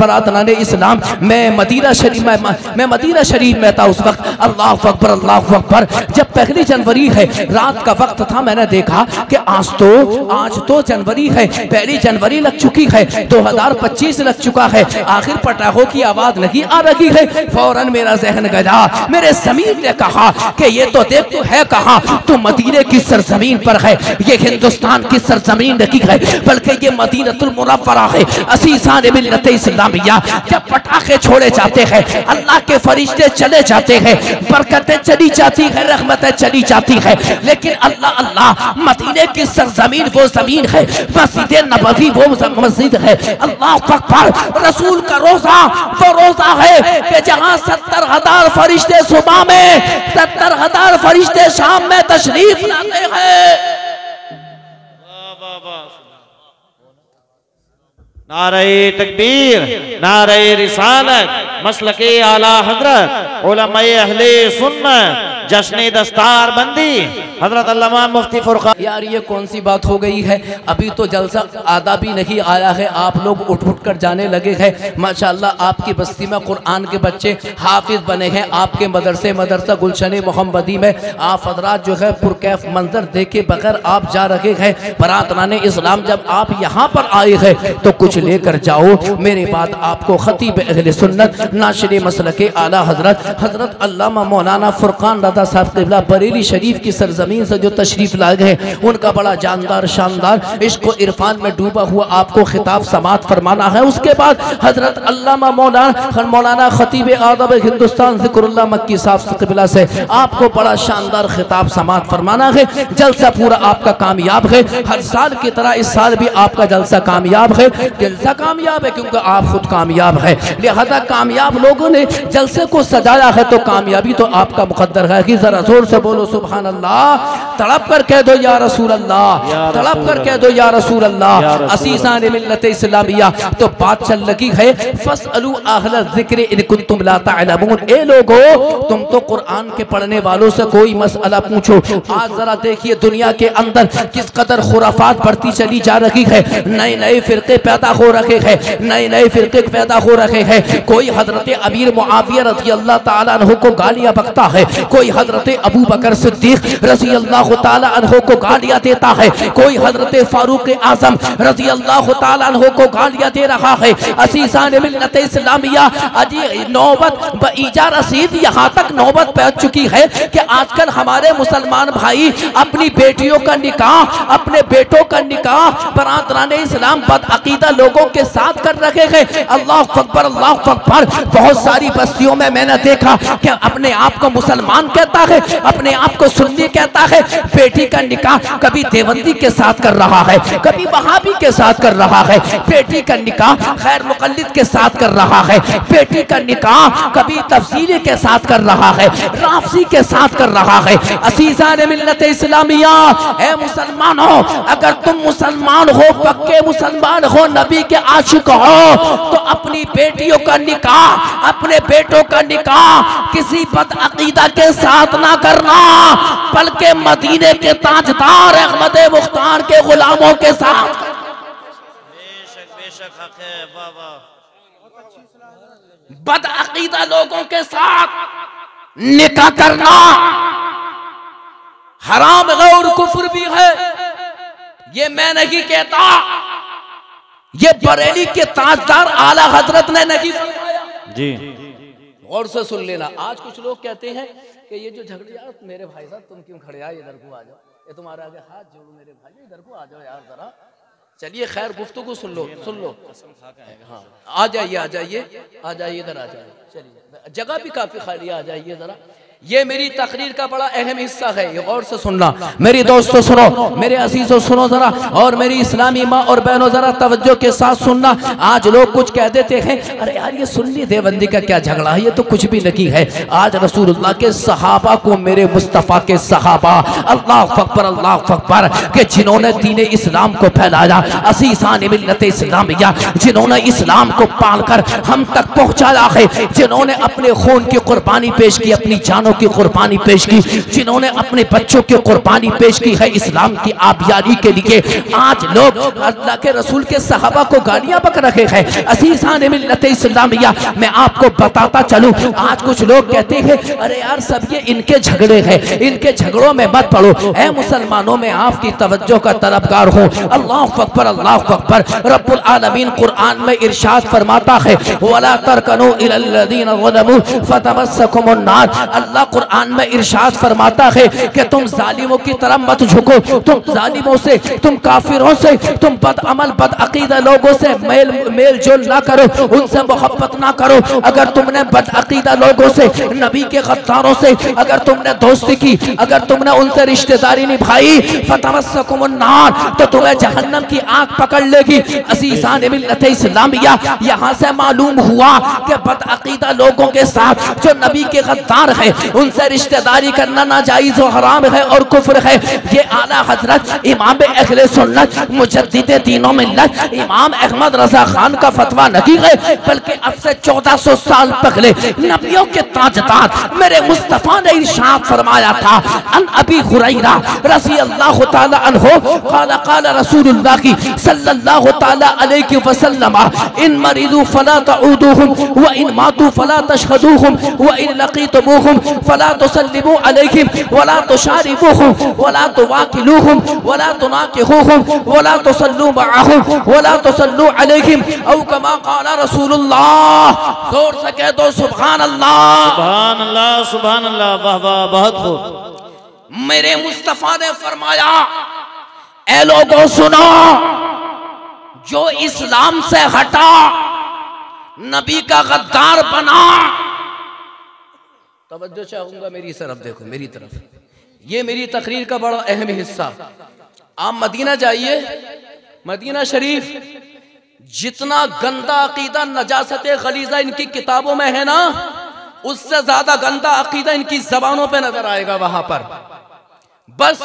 बरादरान इस्लाम मैं मदीना शरीफ में था उस वक्त। अल्लाह अकबर अल्लाह अकबर, जब पहली जनवरी है, रात का वक्त था, मैंने देखा कि आज तो जनवरी है, पहली जनवरी लग चुकी है, 2025 लग चुका है, आखिर पटाखों की आवाज नहीं आ रही है। फौरन मेरा जहन गया, मेरे ज़मीन ने कहा कि ये तो देख तो है कहा, तो मदीने की सरजमीन पर है, ये हिंदुस्तान की सरजमीन नहीं है, बल्कि ये मदीनतुल मुनव्वरा है। अज़ीज़ान मिल्लत इस्लामिया, जब पटाखे छोड़े जाते हैं, अल्लाह के फरिश्ते चले जाते हैं, बरकतें चली जाती है, रहमतें चली जाती है, लेकिन अल्लाह अल्लाह, मदीने की सरजमीन वो जमीन है, मस्जिद नबवी वो मस्जिद है। अल्लाह अकबर, रसूल का रोजा वो रोजा है कि जहां 70,000 फरिश्ते सुबह में, 70,000 फरिश्ते शाम में तशरीफ लाते हैं। नारे तकबीर, नारे रिसालत, मसलके आला हजरत, उलमाए अहले सुन्नत, जश्न दस्तार बंदी हजरत अल्लामा मुफ्ती फुरकान। यार ये कौन सी बात हो गई है, अभी तो जलसा आधा भी नहीं आया है, आप लोग उठ उठ कर जाने लगे हैं। माशाल्लाह आपकी बस्ती में कुरान के बच्चे हाफिज बने हैं, आपके मदरसा गुलशन मोहम्मदी में आप हजरात जो है पुरकैफ मंजर देखे बगैर आप जा रहे हैं। बरातरान इस्लाम, जब आप यहाँ पर आए हैं तो कुछ लेकर जाओ। मेरे बाद आपको खतीब अहले सुन्नत नाशिर मसलके आला हजरत अल्लामा मौलाना फुरकान रज़ा साहब क़िबला बरेली शरीफ की सरजमीन से जो तशरीफ लाए हैं, उनका बड़ा जानदार शानदार इश्क व इरफान में डूबा हुआ आपको खिताब समात फरमाना है। उसके बाद हजरत अल्लामा मौलाना खतीब आदम हिंदुस्तान ज़िक्रुल्लाह मक्की साहब क़िबला से आपको बड़ा शानदार खिताब समात फरमाना है। जलसा पूरा आपका कामयाब है, हर साल की तरह इस साल भी आपका जलसा कामयाब है। जलसा कामयाब है क्योंकि आप खुद कामयाब है, लिहाजा कामयाब लोगों ने जलसे को सजाया है, तो कामयाबी तो आपका मुकद्दर है। कि जरा जोर से बोलो सुभान अल्लाह, तड़प कर कह दो या रसूल अल्लाह, तड़प कर कह दो या रसूल अल्लाह। अज़ीज़ान मिल्लत इस्लामिया, तो बात चल लगी है, फस्अलू अहल ज़िक्र इन कुंतुम ला तअलमून। ए लोगो, तुम तो कुरान के पढ़ने वालों से कोई मसला पूछो। आज जरा देखिए दुनिया के अंदर किस कदर खुराफात बढ़ती चली जा रही है, नए नए फिरके पैदा हो रहे हैं, नए नए फिरके पैदा हो रहे हैं। कोई हजरत अमीर मुआविया रज़ी अल्लाह ताला अन्हु को गालियां बकता है, कोई हजरत अबू बकर सिद्दीक रज़ी अल्लाह ताला अन्हु को गालियां देता है, कोई हजरत फारूक आजम रज़ी अल्लाह ताला अन्हु को गालियां दे रहा है। अज़ीज़ान मिल्लत इस्लामिया, अजी नौबत ईजा रसीद यहाँ तक नौबत पहुंच चुकी है कि आजकल हमारे मुसलमान भाई अपनी बेटियों का निकाह, अपने बेटों का निकाह बरादरान इस्लाम बदअकीदा लोगों के साथ कर रखे हैं। अल्लाह अकबर अल्लाह अकबर। बहुत सारी बस्तियों में मैंने देखा कि अपने आप को मुसलमान कहता है, अपने आप को सुन्नी कहता है, बेटी का निकाह कभी देवबंदी के साथ कर रहा है, कभी वहाबी के साथ कर रहा है, बेटी का निकाह खैर मुकल्लिद के साथ कर रहा है, बेटी का निकाह कभी तफसीली के साथ कर रहा है, राफसी के साथ कर रहा है। असीज़ान मिल्लत इस्लामिया, ए मुसलमानों, अगर तुम मुसलमान हो, पक्के मुसलमान हो, नबी के आशिक हो, तो अपनी बेटियों का निकाह, अपने बेटों का निकाह किसी बदअकीदा के साथ ना करना, बल्कि मदीने के ताजदार अहमद मुख्तार के गुलामों के साथ। बेशक हक है बाबा। बदअकीदा लोगों के साथ निकाह करना हराम है और कुफ्र भी है, ये मैं नहीं कहता, ये बरेली के ताजदार आला हजरत ने नहीं फरमाया जी। और से सुन लेना, आज कुछ लोग कहते हैं कि ये जो झगड़े, यार मेरे भाई साहब तुम क्यों खड़े आए, इधर को आ जाओ, ये तुम्हारे आगे हाथ जोड़ो मेरे भाई, इधर को आ जाओ यार जरा। चलिए खैर गुफ्तगू सुन लो, सुन लो। हाँ आ जाइए, आ जाइए, आ जाइए, इधर आ जाइए। चलिए जगह भी काफी खाली, आ जाइए जरा। ये मेरी तकरीर का बड़ा अहम हिस्सा है, ये गौर से सुनना। मेरी दोस्तों सुनो, मेरे अजीजों सुनो जरा, और मेरी इस्लामी माँ और बहनों जरा तवज्जो के साथ सुनना। आज लोग कुछ कह देते हैं, अरे यार ये सुन्नी देवबंदी का क्या झगड़ा है, ये तो कुछ भी नहीं है। आज रसूलुल्लाह के सहाबा को, मेरे मुस्तफ़ा के सहाबा, अल्लाह अकबर, अल्लाह अकबर, के जिन्होंने दीन इस्लाम को फैलाया, असीसान मिल्लत इस्लामिया, जिन्होंने इस्लाम को पालकर हम तक पहुँचाया है, जिन्होंने अपने खून की कुर्बानी पेश की, अपनी जानों की कुर्बानी पेश की, जिन्होंने अपने बच्चों की कुर्बानी पेश की है इस्लाम की आबियारी के लिए। आज लोग अल्लाह के रसूल के सहाबा को गालियां बक रहे हैं। असीसान मिल्लत इस्लामिया, मैं आपको बताता चलूं, आज कुछ लोग कहते हैं अरे यार सब ये इनके झगड़े हैं, इनके झगड़ों में मत पड़ो। ऐ मुसलमानों, में आपकी तवज्जो का तलबगार हूं। अल्लाह अकबर, अल्लाह अकबर। रब्बुल आलमीन कुरान में इरशाद फरमाता है, वला तरकनू इलल लज़ीना ज़लमू फतमस्सकुमुन नार। अल्लाह कुरान में इरशाद फरमाता है कि तुम जालिमों की तरफ मत झुको, तुम जालिमों से, तुम काफिरों से, तुम बदअमल बदअकीदा लोगों से मेल जोल ना करो, उनसे मोहब्बत ना करो। अगर तुमने बदअकीदा लोगों से, नबी के गद्दारों से अगर तुमने दोस्ती की, अगर तुमने उनसे रिश्तेदारी निभाई, फतमस्सकुमुन नार, तो तुम्हें जहन्नम की आग पकड़ लेगी। अज़ीज़ान मिल्लत इस्लामिया, यहाँ से मालूम हुआ कि बदअकीदा लोगों के साथ जो नबी के गद्दार है, उनसे रिश्तेदारी करना नाजायज और हराम है और कुफ्र है। ये आला हजरत इमाम अहले सुन्नत मुजद्दिद दीन और मिल्लत इमाम अहमद रजा खान का फतवा नहीं है, बल्कि अब से 1400 साल पहले नबियों के ताजदार मेरे मुस्तफा ने इरशाद फरमाया था। अन अबी हुरैरा रज़ी अल्लाह तआला अन्हु क़ाल क़ाल रसूलुल्लाह सल्लल्लाहु तआला अलैहि वसल्लम, इन मरीदू फला तऊदूहुम व इन मातू फला तशहदूहुम व इन लक़ीतुमूहुम फला तुसल्लिमू अलैहिम वला तुशारिबूहुम वला तुवाकिलूहुम वला तुनाकिहुहुम वला तुसल्लू मअहुम वला तुसल्लू अलैहिम औ कमा क़ाल रसूलुल्लाह। जोर से कह दो सुभान अल्लाह, सुभान अल्लाह, सुभान अल्लाह। वाह वाह, बहुत खूब। मेरे मुस्तफा ने फरमाया, ए लोगों सुनो, जो इस्लाम से हटा, नबी का गद्दार बना, तवज्जो चाहूंगा मेरी तरफ, देखो मेरी तरफ, ये मेरी तकरीर का बड़ा अहम हिस्सा। आप मदीना जाइए, मदीना शरीफ, जितना गंदा अकीदा नजासत गलीजा इनकी किताबों में है ना, उससे ज्यादा गंदा अकीदा इनकी जबानों पे नजर आएगा। वहां पर बस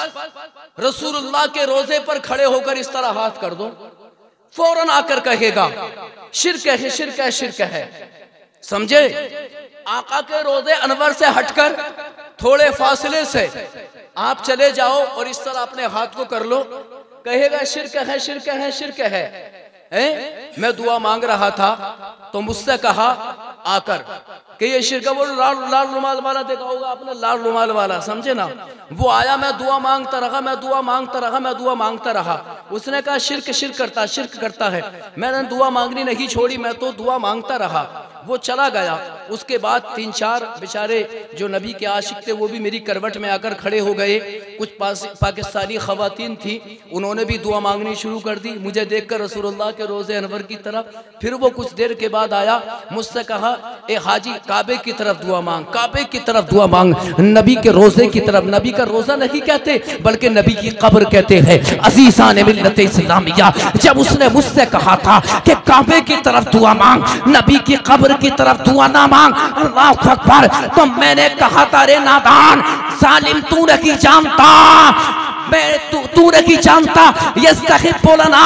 रसूलुल्लाह के रोजे पर खड़े होकर इस तरह हाथ कर दो, फौरन आकर कहेगा शिर्क है, शिर्क है, शिर्क है। समझे? आका के रोजे अनवर से हटकर थोड़े फासले से आप चले जाओ और इस तरह अपने हाथ को कर लो, कहेगा शिर्क है, शिर्क है, शिर्क है। मैं दुआ मांग रहा था तो मुझसे कहा आकर कि ये शिर्क, वो लाल रुमाल वाला देखा होगा आपने, लाल रुमाल वाला, समझे ना? वो आया, मैं दुआ मांगता रहा, मैं दुआ मांगता रहा, मैं दुआ मांगता रहा। उसने कहा शिर्क, शिर्क करता, शिर्क करता है। मैंने दुआ मांगनी नहीं छोड़ी, मैं तो दुआ मांगता रहा। वो चला गया। उसके बाद 3-4 बेचारे जो नबी के आशिक थे वो भी मेरी करवट में आकर खड़े हो गए। कुछ पाकिस्तानी खवातीन थी, उन्होंने भी दुआ मांगनी शुरू कर दी मुझे देखकर रसूलुल्लाह के रोज़े अनवर की तरफ। फिर वो कुछ देर के बाद आया, मुझसे कहा ए हाजी काबे की तरफ दुआ मांग, काबे की तरफ दुआ मांग, नबी के रोज़े की तरफ। नबी का रोज़ा नहीं कहते बल्कि नबी की कब्र कहते हैं। अज़ीज़ान मिल्लत इस्लामिया, जब उसने मुझसे कहा था कि काबे की तरफ दुआ मांग, नबी की कब्र की तरफ दुआ ना मांग, अल्लाहु अकबर, तो मैंने कहा था रे नादान सालिम, तू नहीं जानता, मैं तू नहीं जानता यस्तहिब्बुलना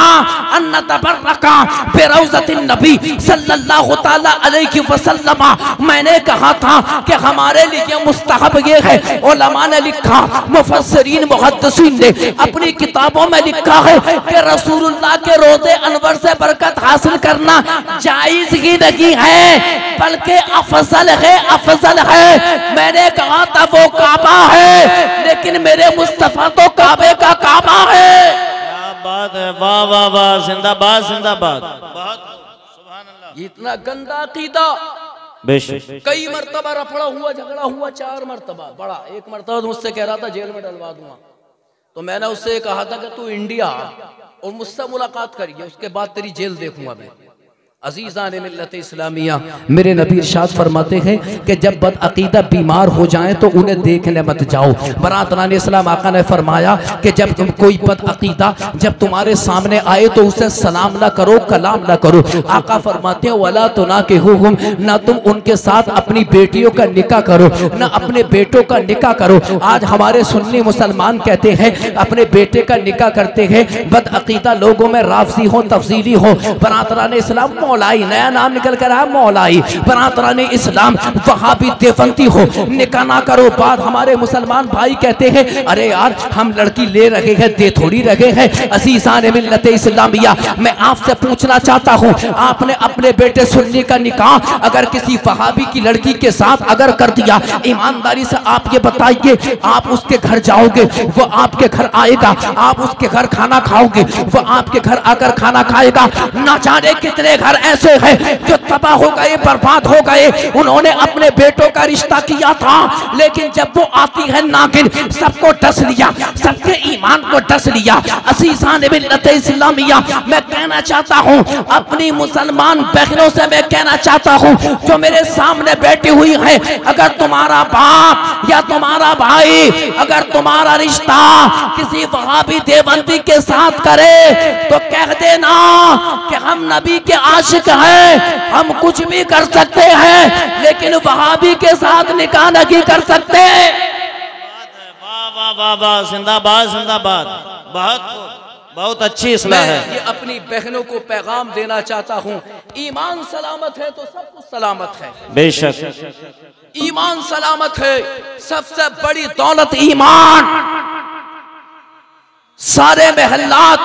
अन नतबर्रका बिरौज़तिन नबी सल्लल्लाहु तआला अलैहि वसल्लम। मैंने कहा था कि हमारे लिए मुस्तहब ये है, उलमा ने लिखा, मुफस्सिरीन मुहद्दिसीन ने अपनी किताबों में लिखा है कि रसूलुल्लाह के रोज़े अनवर से बरकत हासिल करना जायज़ ही नहीं है बल्कि अफजल है, अफजल है। मैंने कहा था वो काबा है, लेकिन मेरे मुस्तफा तो काबे का काबा है। क्या बात है, वाह वाह वाह, जिंदाबाद जिंदाबाद। सुभान अल्लाह। इतना गंदा अकीदा, बेशक कई मरतबा रफड़ा हुआ, झगड़ा हुआ, 4 मरतबा बड़ा। एक मरतबा तो मुझसे कह रहा था जेल में डलवा दूंगा, तो मैंने उससे कहा था कि तू इंडिया और मुझसे मुलाकात करिए, उसके बाद तेरी जेल देखूंगा मैं। अज़ीज़ान मिल्लत इस्लामिया, मेरे नबी इरशाद फरमाते हैं कि जब बदअकीदा बीमार हो जाएं तो उन्हें देखने मत जाओ। बरातरान इस्लाम आका ने फरमाया कि जब तुम कोई बदअकीदा जब तुम्हारे सामने आए तो उसे सलाम ना करो, कलाम ना करो। आका फरमाते हैं वला तुनाकिहुहुम, ना तुम उनके साथ अपनी बेटियों का निकाह करो, ना अपने बेटों का निकाह करो। आज हमारे सुन्नी मुसलमान कहते हैं अपने बेटे का निकाह करते हैं, बदअकीदा लोगों में राफ़ज़ी हो, तफ़ज़ीली हो। बरातरान इस्लाम मौलाई, नया नाम निकल कर आया मौलाई। बरातराने इस्लाम वहाबी देवबंदी हो, निकाह ना करो। बाद हमारे मुसलमान भाई कहते हैं अरे यार हम लड़की ले रहे हैं, दे थोड़ी रहे हैं। अज़ीज़ान मिल्लत इस्लामिया, मैं आपसे पूछना चाहता हूँ, आपने अपने बेटे सुन्नी का निकाह अगर किसी वहाबी की लड़की के साथ अगर कर दिया, ईमानदारी से आप ये बताइए, आप उसके घर जाओगे, वो आपके घर आएगा, आप उसके घर खाना खाओगे, वो आपके घर आकर खाना खाएगा। ना जाने कितने घर ऐसे हैं जो तबाह हो गए, बर्बाद हो गए। उन्होंने अपने बेटों का रिश्ता किया था, लेकिन जब वो आती है नागिन, सबको डस लिया, सबके ईमान को डस लिया। अज़ीज़ान मिल्लत इस्लामिया, मैं कहना चाहता हूँ अपनी मुसलमान बहनों से, मैं कहना चाहता हूँ जो मेरे सामने बैठी हुई है, अगर तुम्हारा बाप या तुम्हारा भाई अगर तुम्हारा रिश्ता किसी वहाबी देवबंदी के साथ करे तो कह देना कि हम नबी के आशिक हैं, हम कुछ भी कर सकते हैं, लेकिन वहाबी के साथ निकाह नहीं कर सकते। वाह वाह वाह वाह, जिंदाबाद जिंदाबाद। बहुत अच्छी इस्लाह है। ये अपनी बहनों को पैगाम देना चाहता हूँ, ईमान सलामत है तो सब कुछ सलामत है। बेशक ईमान सलामत है, सबसे बड़ी दौलत ईमान। सारे महल्लात,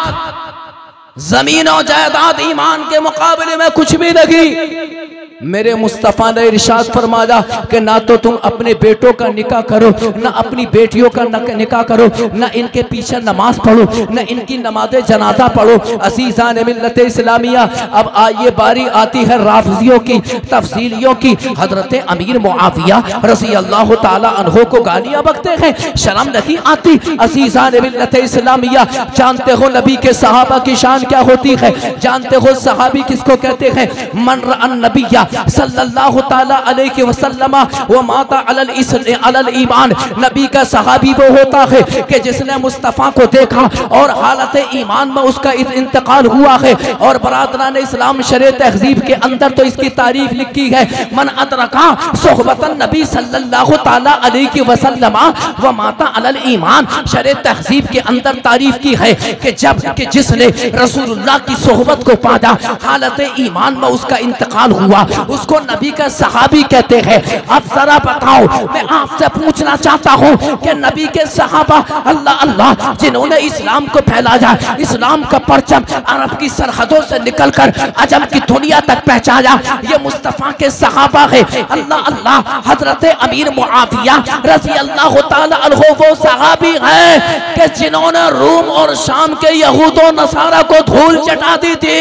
जमीन और जायदाद ईमान के मुकाबले में कुछ भी नहीं। मेरे मुस्तफ़ा ने इरशाद फरमाया कि ना तो तुम अपने बेटों का निकाह करो, ना अपनी बेटियों का निकाह करो, ना इनके पीछे नमाज पढ़ो, ना इनकी नमाज जनाजा पढ़ो। अज़ीज़ान मिल्लत इस्लामिया, अब आइए बारी आती है राफ़ज़ियों की, तफ़सीलियों की। हज़रत अमीर मुआविया रज़ी अल्लाह ताला अन्हो को गालियाँ बकते हैं, शर्म नहीं आती। अज़ीज़ान मिल्लत इस्लामिया, जानते हो नबी के सहाबा की शान क्या होती है? जानते हो सहाबी किसको कहते हैं? मन रअन नबिया सल्लल्लाहु ताला अलैहि वसल्लम व माता अलल ईमान। नबी का सहाबी वो होता है कि जिसने मुस्तफ़ा को देखा और हालत ईमान में उसका इंतकाल हुआ है। और बरादरान इस्लाम शरीय तहजीब के अंदर तो इसकी तारीफ लिखी है, मन अदरका सोहबतन नबी सल्लल्लाहु ताला अलैहि वसल्लम व माता अलल ईमान। शरीय तहजीब के अंदर तारीफ की है कि जब कि जिसने रसूलुल्लाह की सोहबत को पाया, हालत ईमान में उसका इंतकाल हुआ, उसको नबी का सहाबी कहते हैं। अब जरा बताओ, मैं आपसे पूछना चाहता हूँ कि नबी के सहाबा, अल्लाह अल्लाह, जिन्होंने इस्लाम को फैलाया, इस्लाम का परचम अरब की सरहदों से निकलकर अजम की दुनिया तक पहुँचाया, ये मुस्तफ़ा के सहाबा है। अल्लाह अल्लाह, हजरत अमीर मुआविया रज़ी अल्लाह ताला अन्हु वो सहाबी हैं कि जिन्होंने रूम और शाम के यहूद और नसारा को धूल चटा दी थी।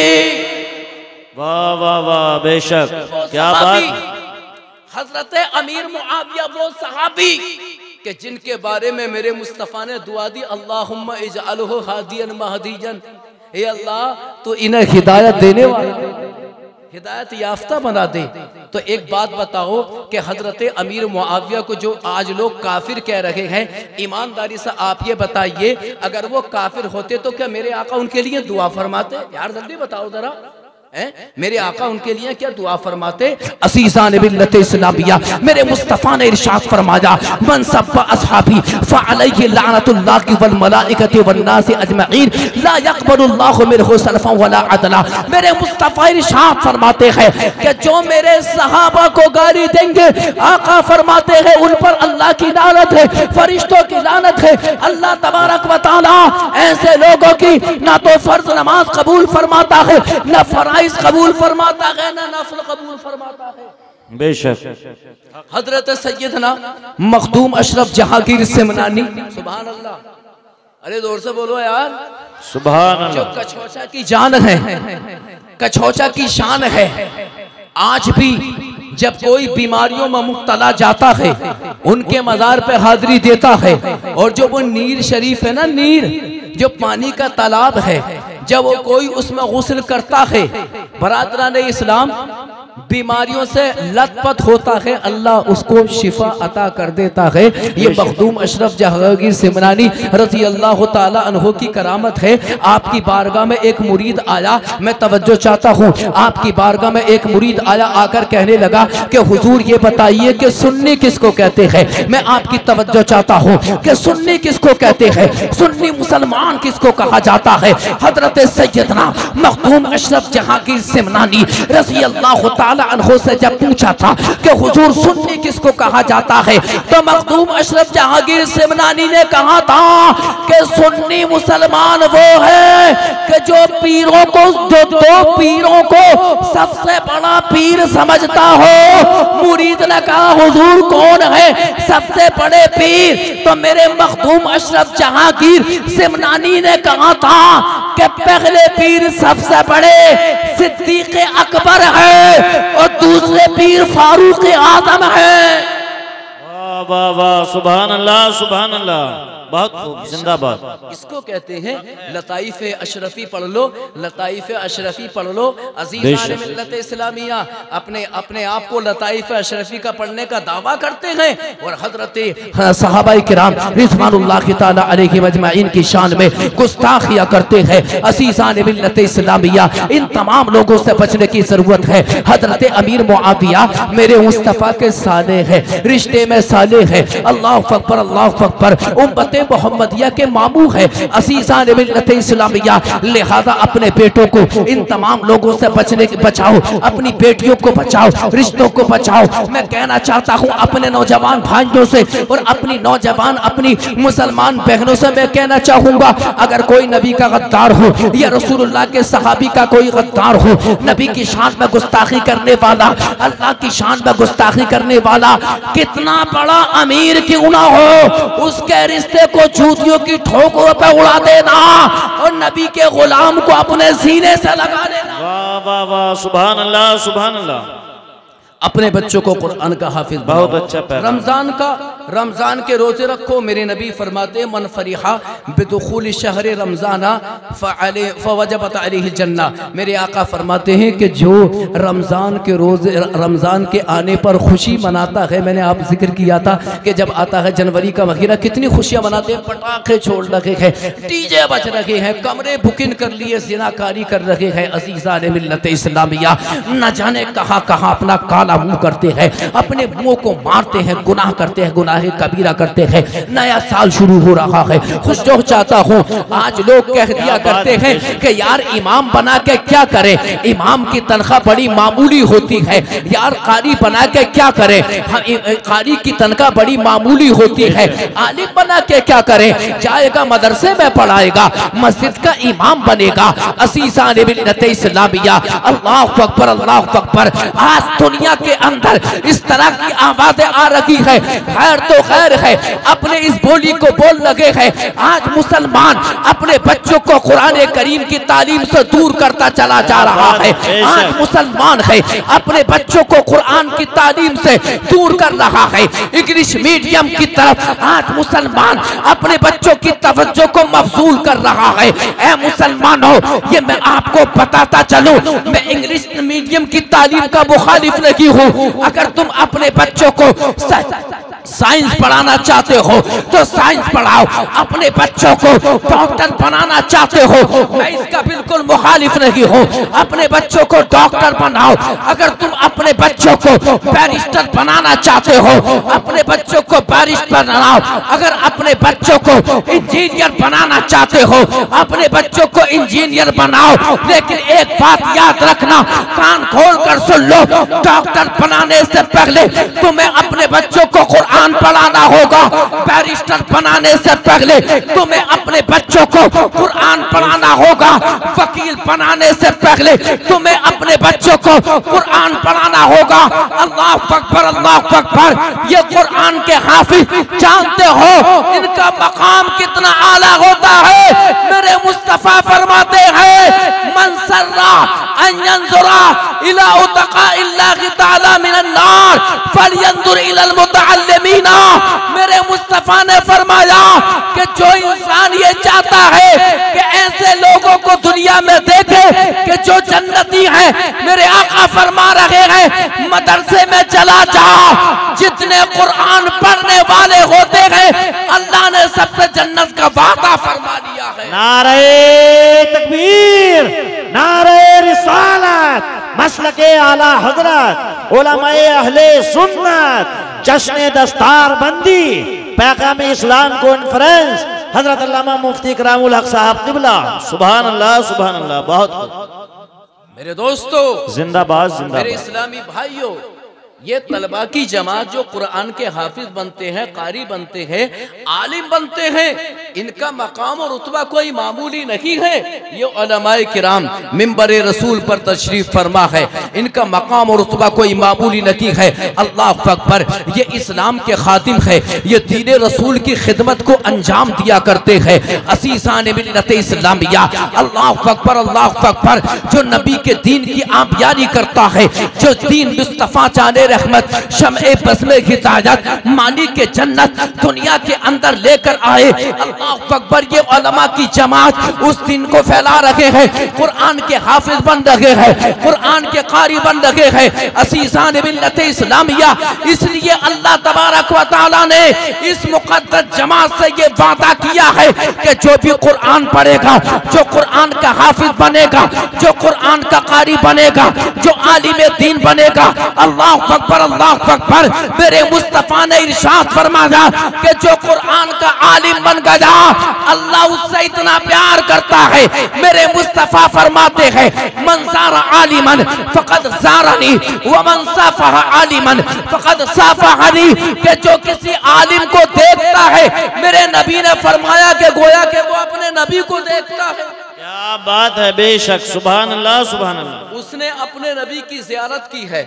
वाह वाह वाह, बेशक, क्या बात। हजरत अमीर मुआविया वो सहाबी कि जिनके बारे में मेरे मुस्तफ़ा ने दुआ दी, अल्लाहुम्मा इजअलहु हादियन महदीजन, हे अल्लाह तो इन्हें हिदायत देने वाला, हिदायत याफ्ता बना दे। तो एक बात बताओ कि हजरत अमीर मुआविया को जो आज लोग काफिर कह रहे हैं, ईमानदारी से आप ये बताइए, अगर वो काफिर होते तो क्या मेरे आका उनके लिए दुआ फरमाते? यार जल्दी बताओ जरा, मेरे आका उनके लिए क्या दुआ फरमाते? असीज़ान मिल्लत इस्लामिया, मेरे मुस्तफ़ा ने इरशाद फरमाया, मन सब्बा अस्हाबी फअलैहि लानतुल्लाहि वल मलाइकति वन नास अजमईन ला यक़बलुल्लाहु मिनहु सरफन वला अदला। मेरे मुस्तफ़ा इरशाद फरमाते हैं कि जो मेरे सहाबा को गाली देंगे, आका फरमाते हैं उन पर अल्लाह की लानत है, फरिश्तों की लानत है। अल्लाह तबारक व तआला ऐसे लोगों की ना तो फर्ज नमाज कबूल फरमाता है, ना फराइज कबूल फरमाता है, ना नफल कबूल फरमाता है। बेशक। हजरत सैयदना मखदूम अशरफ जहांगीर सिमनानी, सुभान अल्लाह, अरे जोर से बोलो यार, सुभान अल्लाह, जो कछौचा की जान है, कछौचा की शान है, आज भी जब कोई बीमारियों में मुब्तला जाता है उनके मज़ार पे हाजिरी देता है। और जो वो नीर शरीफ है ना, नीर जो पानी का तालाब है, जब वो कोई उसमें गुस्ल करता है, बरादरान इस्लाम बीमारियों से लथपथ होता है, अल्लाह उसको शिफा अता कर देता है। ये मखदूम अशरफ जहांगीर सिमनानी रज़ी अल्लाह ताला अन्हो की करामत है। आपकी बारगाह में एक मुरीद आया, मैं तवज्जो चाहता हूँ, आपकी बारगाह में एक मुरीद आया, आकर कहने लगा कि हुजूर ये बताइए कि सुन्नी किसको कहते हैं? मैं आपकी तवज्जो चाहता हूँ कि सुन्नी किसको कहते हैं, सुन्नी मुसलमान किसको कहा जाता है? हजरत सैयदना मखदूम अशरफ जहांगीर सिमनानी रज़ी अल्लाह ताला अन्हो से जब पूछा था कि हुजूर सुन्नी किसको कहा जाता है, तो मखदूम अशरफ जहांगीर सिमनानी ने कहा था कि सुन्नी मुसलमान वो है कि जो पीरों को, जो दो पीरों को सबसे बड़ा पीर समझता हो। मुरीद ने कहा हुजूर कौन है सबसे बड़े पीर? तो मेरे मखदूम अशरफ जहांगीर सिमनानी ने कहा था कि पहले पीर सबसे बड़े सिद्दीक अकबर है और दूसरे पीर फारूक आजम है। वाह वाह वाह, सुभान अल्लाह, सुभान अल्लाह, बहुत खूब, जिंदाबाद। इसको कहते हैं लताइफ अशरफी पढ़ लो, लताइफ अशरफी पढ़ लो। अज़ीज़ान मिल्लत इस्लामिया अपने अपने आप को लताइफ अशरफी का पढ़ने का दावा करते हैं और हजरत सहाबाए किराम रिज़वानुल्लाह ताला अलैहिम अजमईन की शान में गुस्ताखियां करते हैं। अज़ीज़ान मिल्लत इस्लामिया, इन तमाम लोगों से बचने की जरूरत है। हजरत अमीर मुआविया मेरे मुस्तफ़ा के साले हैं, रिश्ते में साले हैं। अल्लाह अकबर, अल्लाह अकबर, उम्मत मोहम्मदिया के मामू है। अज़ीज़ान मिल्लत इस्लामिया, लिहाजा अपने बेटों को इन तमाम लोगों से बचाओ, अपनी बेटियों को बचाओ, रिश्तों को बचाओ। मैं कहना चाहता हूँ अपने नौजवान भाइयों से और अपनी नौजवान अपनी मुसलमान बहनों से मैं कहना चाहूँगा, अगर कोई नबी का गद्दार हो या रसूलुल्लाह के सहाबी का कोई गद्दार हो, नबी की शान में गुस्ताखी करने वाला, अल्लाह की शान में गुस्ताखी करने वाला, कितना बड़ा अमीर क्यों ना हो, उसके रिश्ते को जूतियों की ठोकरों पे उड़ा देना और नबी के गुलाम को अपने सीने से लगा देना। वाह वाह वाह, सुभान अल्लाह, सुभान अल्लाह। अपने बच्चों को कुरान का हाफिज, बहुत अच्छा रमजान का, रमजान के रोजे रखो। मेरे नबी फरमाते मन फरिहा बिदुखुल शहर रमजाना फवजबत अलैहि जन्ना। मेरे आका फरमाते हैं कि जो रमजान के रोजे, रमजान के आने पर खुशी मनाता है, मैंने आप जिक्र किया था कि जब आता है जनवरी का महीना कितनी खुशियां मनाते हैं, पटाखे छोड़ रखे हैं, डीजे बज रहे हैं, कमरे बुकिंग कर लिए, ज़िनाकारी कर रहे हैं। अज़ीज़ान मिल्लत इस्लामिया, न जाने कहाँ कहाँ अपना मुंह करते हैं, अपने मुंह को मारते हैं, गुनाह करते हैं, गुनाह कबीरा करते हैं। नया साल शुरू हो रहा है, खुश जो चाहता हूँ, आज लोग कह दिया करते हैं कि यार इमाम बना के क्या करें, इमाम की तनख्वाह बड़ी मामूली होती है, यार कारी बना के क्या करें, कारी की तनख्वाह बड़ी मामूली होती है, आलिम बना के क्या करें, जाएगा मदरसे में पढ़ाएगा, मस्जिद का इमाम बनेगा। अज़ीज़ान मिल्लत इस्लामिया, अल्लाहु अकबर, अल्लाहु अकबर। आज दुनिया के अंदर इस तरह की आवाजें आ रही है, खैर तो खैर है, अपने इस बोली को बोल लगे हैं। आज मुसलमान अपने बच्चों को कुरान करीम की तालीम से दूर करता चला जा रहा है। आज मुसलमान है अपने बच्चों को कुरान की तालीम से दूर कर रहा है। इंग्लिश मीडियम की तरफ आज मुसलमान अपने बच्चों की तवज्जो को मफसूल कर रहा है। ऐ मुसलमानों, ये मैं आपको बताता चलूं, मैं इंग्लिश मीडियम की तालीम का मुखालिफ नहीं हूं। अगर तुम अपने बच्चों को साइंस पढ़ाना चाहते हो तो साइंस पढ़ाओ, अपने बच्चों को डॉक्टर बनाना चाहते हो, मैं इसका बिल्कुल मुखालिफ नहीं हूँ। अपने बच्चों को डॉक्टर बनाओ। अगर तुम अपने बच्चों को बैरिस्टर बनाना चाहते हो, अपने बच्चों को बैरिस्टर बनाओ। अगर अपने बच्चों को इंजीनियर बनाना चाहते हो, अपने बच्चों को इंजीनियर बनाओ। लेकिन एक बात याद रखना, कान खोल कर सुन लो, डॉक्टर बनाने से पहले तुम्हें अपने बच्चों को कुरान पढ़ाना होगा। बैरिस्टर बनाने से पहले तुम्हें अपने बच्चों को कुरान पढ़ाना होगा। वकील बनाने से पहले तुम्हें अपने बच्चों को कुरान पढ़ाना होगा। अल्लाह अकबर, अल्लाह अकबर। ये कुरान के हाफिज जानते हो इनका मकाम कितना आला होता है। मेरे मुस्तफा फरमाते हैं, मन सर्रा अन यंजुरा इला उतकाइल्लाहि तआला मिनन नार फलयंजुर इलल मुतअल्लिमीना। मेरे मुस्तफा ने फरमाया कि जो इंसान ये चाहता है कि ऐसे लोगों को दुनिया में देखे कि जो जन्नती हैं, मेरे आका फरमा रहे हैं, मदरसे में चला जाओ। जितने कुरान पढ़ने वाले होते हैं, अल्लाह ने सबसे जन्नत का वादा फरमा दिया है। नारे तकबीर, नारे रिसालत, मसलके आला हजरत, उलमाए अहले सुन्नत, जश्न दस्तार बंदी, पैगाम इस्लाम कॉन्फ्रेंस, हजरत अल्लामा मुफ्ती करामुल हक साहब किबला। सुभान अल्लाह, सुभान अल्लाह। बहुत मेरे दोस्तों, जिंदाबाद, जिंदाबाद। मेरे इस्लामी भाइयों, ये तलबा की जमात जो कुरान के हाफिज बनते हैं, कारी बनते हैं, आलिम बनते हैं, इनका मकाम और रुतबा कोई मामूली नहीं है। ये उलमाए किराम मिंबरे रसूल पर तशरीफ फरमा है, इनका मकाम और रुतबा कोई मामूली नहीं है। अल्लाह अकबर। ये इस्लाम के खातिम है, ये दीन रसूल की खिदमत को अंजाम दिया करते हैं। असीसान मिल्लत इस्लामिया, अल्लाह अकबर, अल्लाह अकबर। जो नबी के दीन की आबियारी करता है, जो दीन मुस्तफा जाने रहमत, शम्ए बज़्म हिदायत, मालिक के जन्नत दुनिया के अंदर लेकर आए। अल्लाह अकबर। ये उलमा की जमात उस दिन को फैला रहे हैं, कुरान के हाफिज बन रहे हैं, कुरान के कारी बन रहे हैं। असीसान मिल्लत इस्लामिया। इसलिए अल्लाह तबारक व तआला ने इस मुक़द्दस जमात से ये वादा किया है कि जो भी कुरान पढ़ेगा, जो कुरान का हाफिज बनेगा, जो कुरान का कारी बनेगा, जो आलिम दीन बनेगा, अल्लाह अकबर, अल्लाह अकबर। मेरे मुस्तफा ने इरशाद फरमाया कि जो कुरान का आलिम बन गया, अल्लाह उससे इतना प्यार करता है। मेरे मुस्तफा फरमाते हैं, मन ज़ारा आलिमन फ़क़द ज़ारनी व मन साफ़ह आलिमन फ़क़द साफ़हनी। कि जो किसी आलिम को देखता है, मेरे नबी ने फरमाया कि गोया कि वो अपने नबी को देखता है। क्या बात है, बेशक। सुभान अल्लाह, सुभान अल्लाह। उसने अपने नबी की ज़ियारत की है।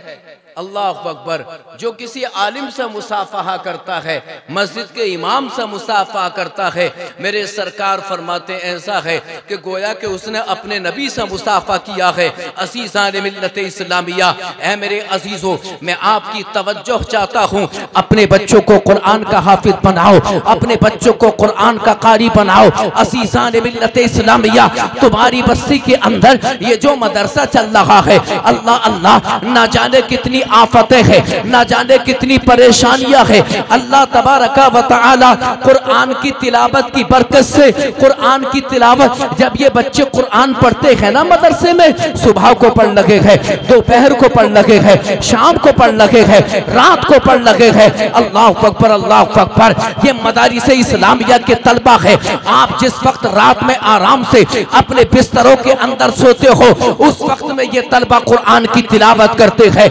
अल्लाह अकबर। जो किसी आलिम से मुसाफहा करता है, मस्जिद के इमाम से मुसाफहा करता है, मेरे सरकार फरमाते ऐसा है कि गोया कि उसने अपने नबी से मुसाफा किया है। अज़ीज़ान मिल्लत इस्लामिया, ऐ मेरे अजीजों, मैं आपकी तवज्जो चाहता हूँ, अपने बच्चों को कुरान का हाफिज बनाओ, अपने बच्चों को कुरान का कारी बनाओ। अज़ीज़ान मिल्लत इस्लामिया, तुम्हारी बस्ती के अंदर ये जो मदरसा चल रहा है, अल्लाह अल्लाह, ना जाने कितनी आफतें हैं, ना जाने कितनी परेशानियां हैं। अल्लाह तबारका व तआला कुरान की तिलावत की बरकत से, कुरान की तिलावत, जब ये बच्चे कुरान पढ़ते हैं ना मदरसे में, सुबह को पढ़ लगे हैं, दोपहर को पढ़ लगे हैं, शाम को पढ़ लगे हैं, रात को पढ़ लगे हैं। अल्लाह अकबर, अल्लाह अकबर। ये मदारिस इस्लामिया के तलबा है। आप जिस वक्त रात में आराम से अपने बिस्तरों के अंदर सोते हो, उस वक्त में ये तलबा कुरान की तिलावत करते हैं।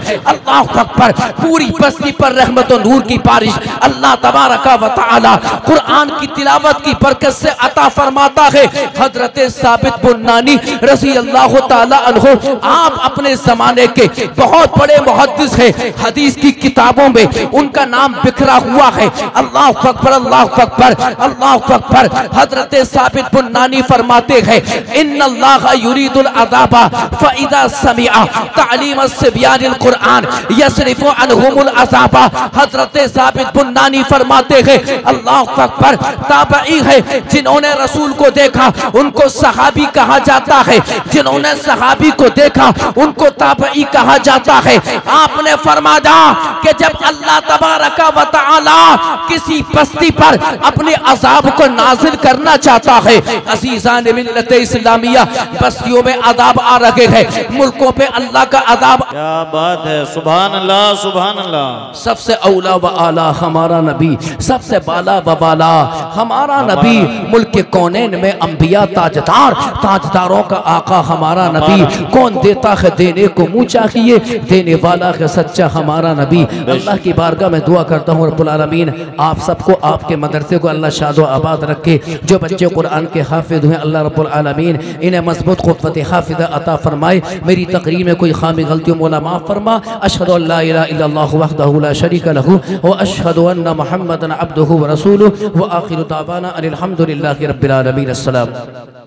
अल्लाह अकबर, पूरी बस्ती पर रहमत और नूर की बारिश अल्लाह तबारका व तआला कुरान की तिलावत की बरकत से अता फरमाता है। हजरत साबित बुन्नानी रज़ी अल्लाह ताला अन्हु, आप अपने जमाने के बहुत बड़े मुहद्दिस हैं, हदीस की किताबों में उनका नाम बिखरा हुआ है। अल्लाह अकबर, अल्लाह अकबर, अल्लाह अकबर। हजरत साबित बुन्नानी फरमाते हैं, इन्नल्लाह युरीदुल अज़ाबा फ़इज़ा समिअ तालीम सिब्यानिल कुरान यसरिफु अन्हुमुल अज़ाबा। हजरत साबित बुन्नानी फरमाते हैं, अल्लाह अकबर, ताबई है जिन्होंने रसूल को देखा उनको सहाबी कहा जाता है, जिन्होंने सहाबी को देखा उनको ताबई कहा जाता है। आपने फरमाया कि जब अल्लाह तबारका व तआला किसी बस्ती पर अपने अजाब को नाजिल करना चाहता है, अजीजान मिल्लत इस्लामिया, बस्तियों में अजाब आ रहे हैं, मुल्कों पे अल्लाह का अजाब। क्या बात है, सुभान अल्लाह, सुभान अल्लाह। सबसे औला व आला हमारा नबी, सबसे बाला व बाला हमारा नबी, मुल्क के कौनैन में अंबिया ताजदार, ताजदारों का आका हमारा नबी। कौन देता है देने को मुँह चाहिए, देने वाला है सच्चा हमारा नबी। अल्लाह की बारगाह में दुआ करता हूँ रब्बुल आलमीन आप सबको, आपके मदरसे को अल्लाह शादो आबाद रखे। जो बच्चे कुरान के हाफिज हुए अल्लाह रब्बुल आलमीन इन्हें मजबूत क़ुव्वत हाफिज़ा अता फरमाए। मेरी तकरीर में कोई खामी गलती मौला माफ़ फरमा। अशहदु अल्ला इलाहा इल्लल्लाहु वहदहु ला शरीका लहु व अशहदु अन्ना मुहम्मदन अब्दुहु व रसूलुहु व आखिरु दावाना अनिल हम्दुलिल्लाहि रब्बिल आलमीन। अस्सलाम।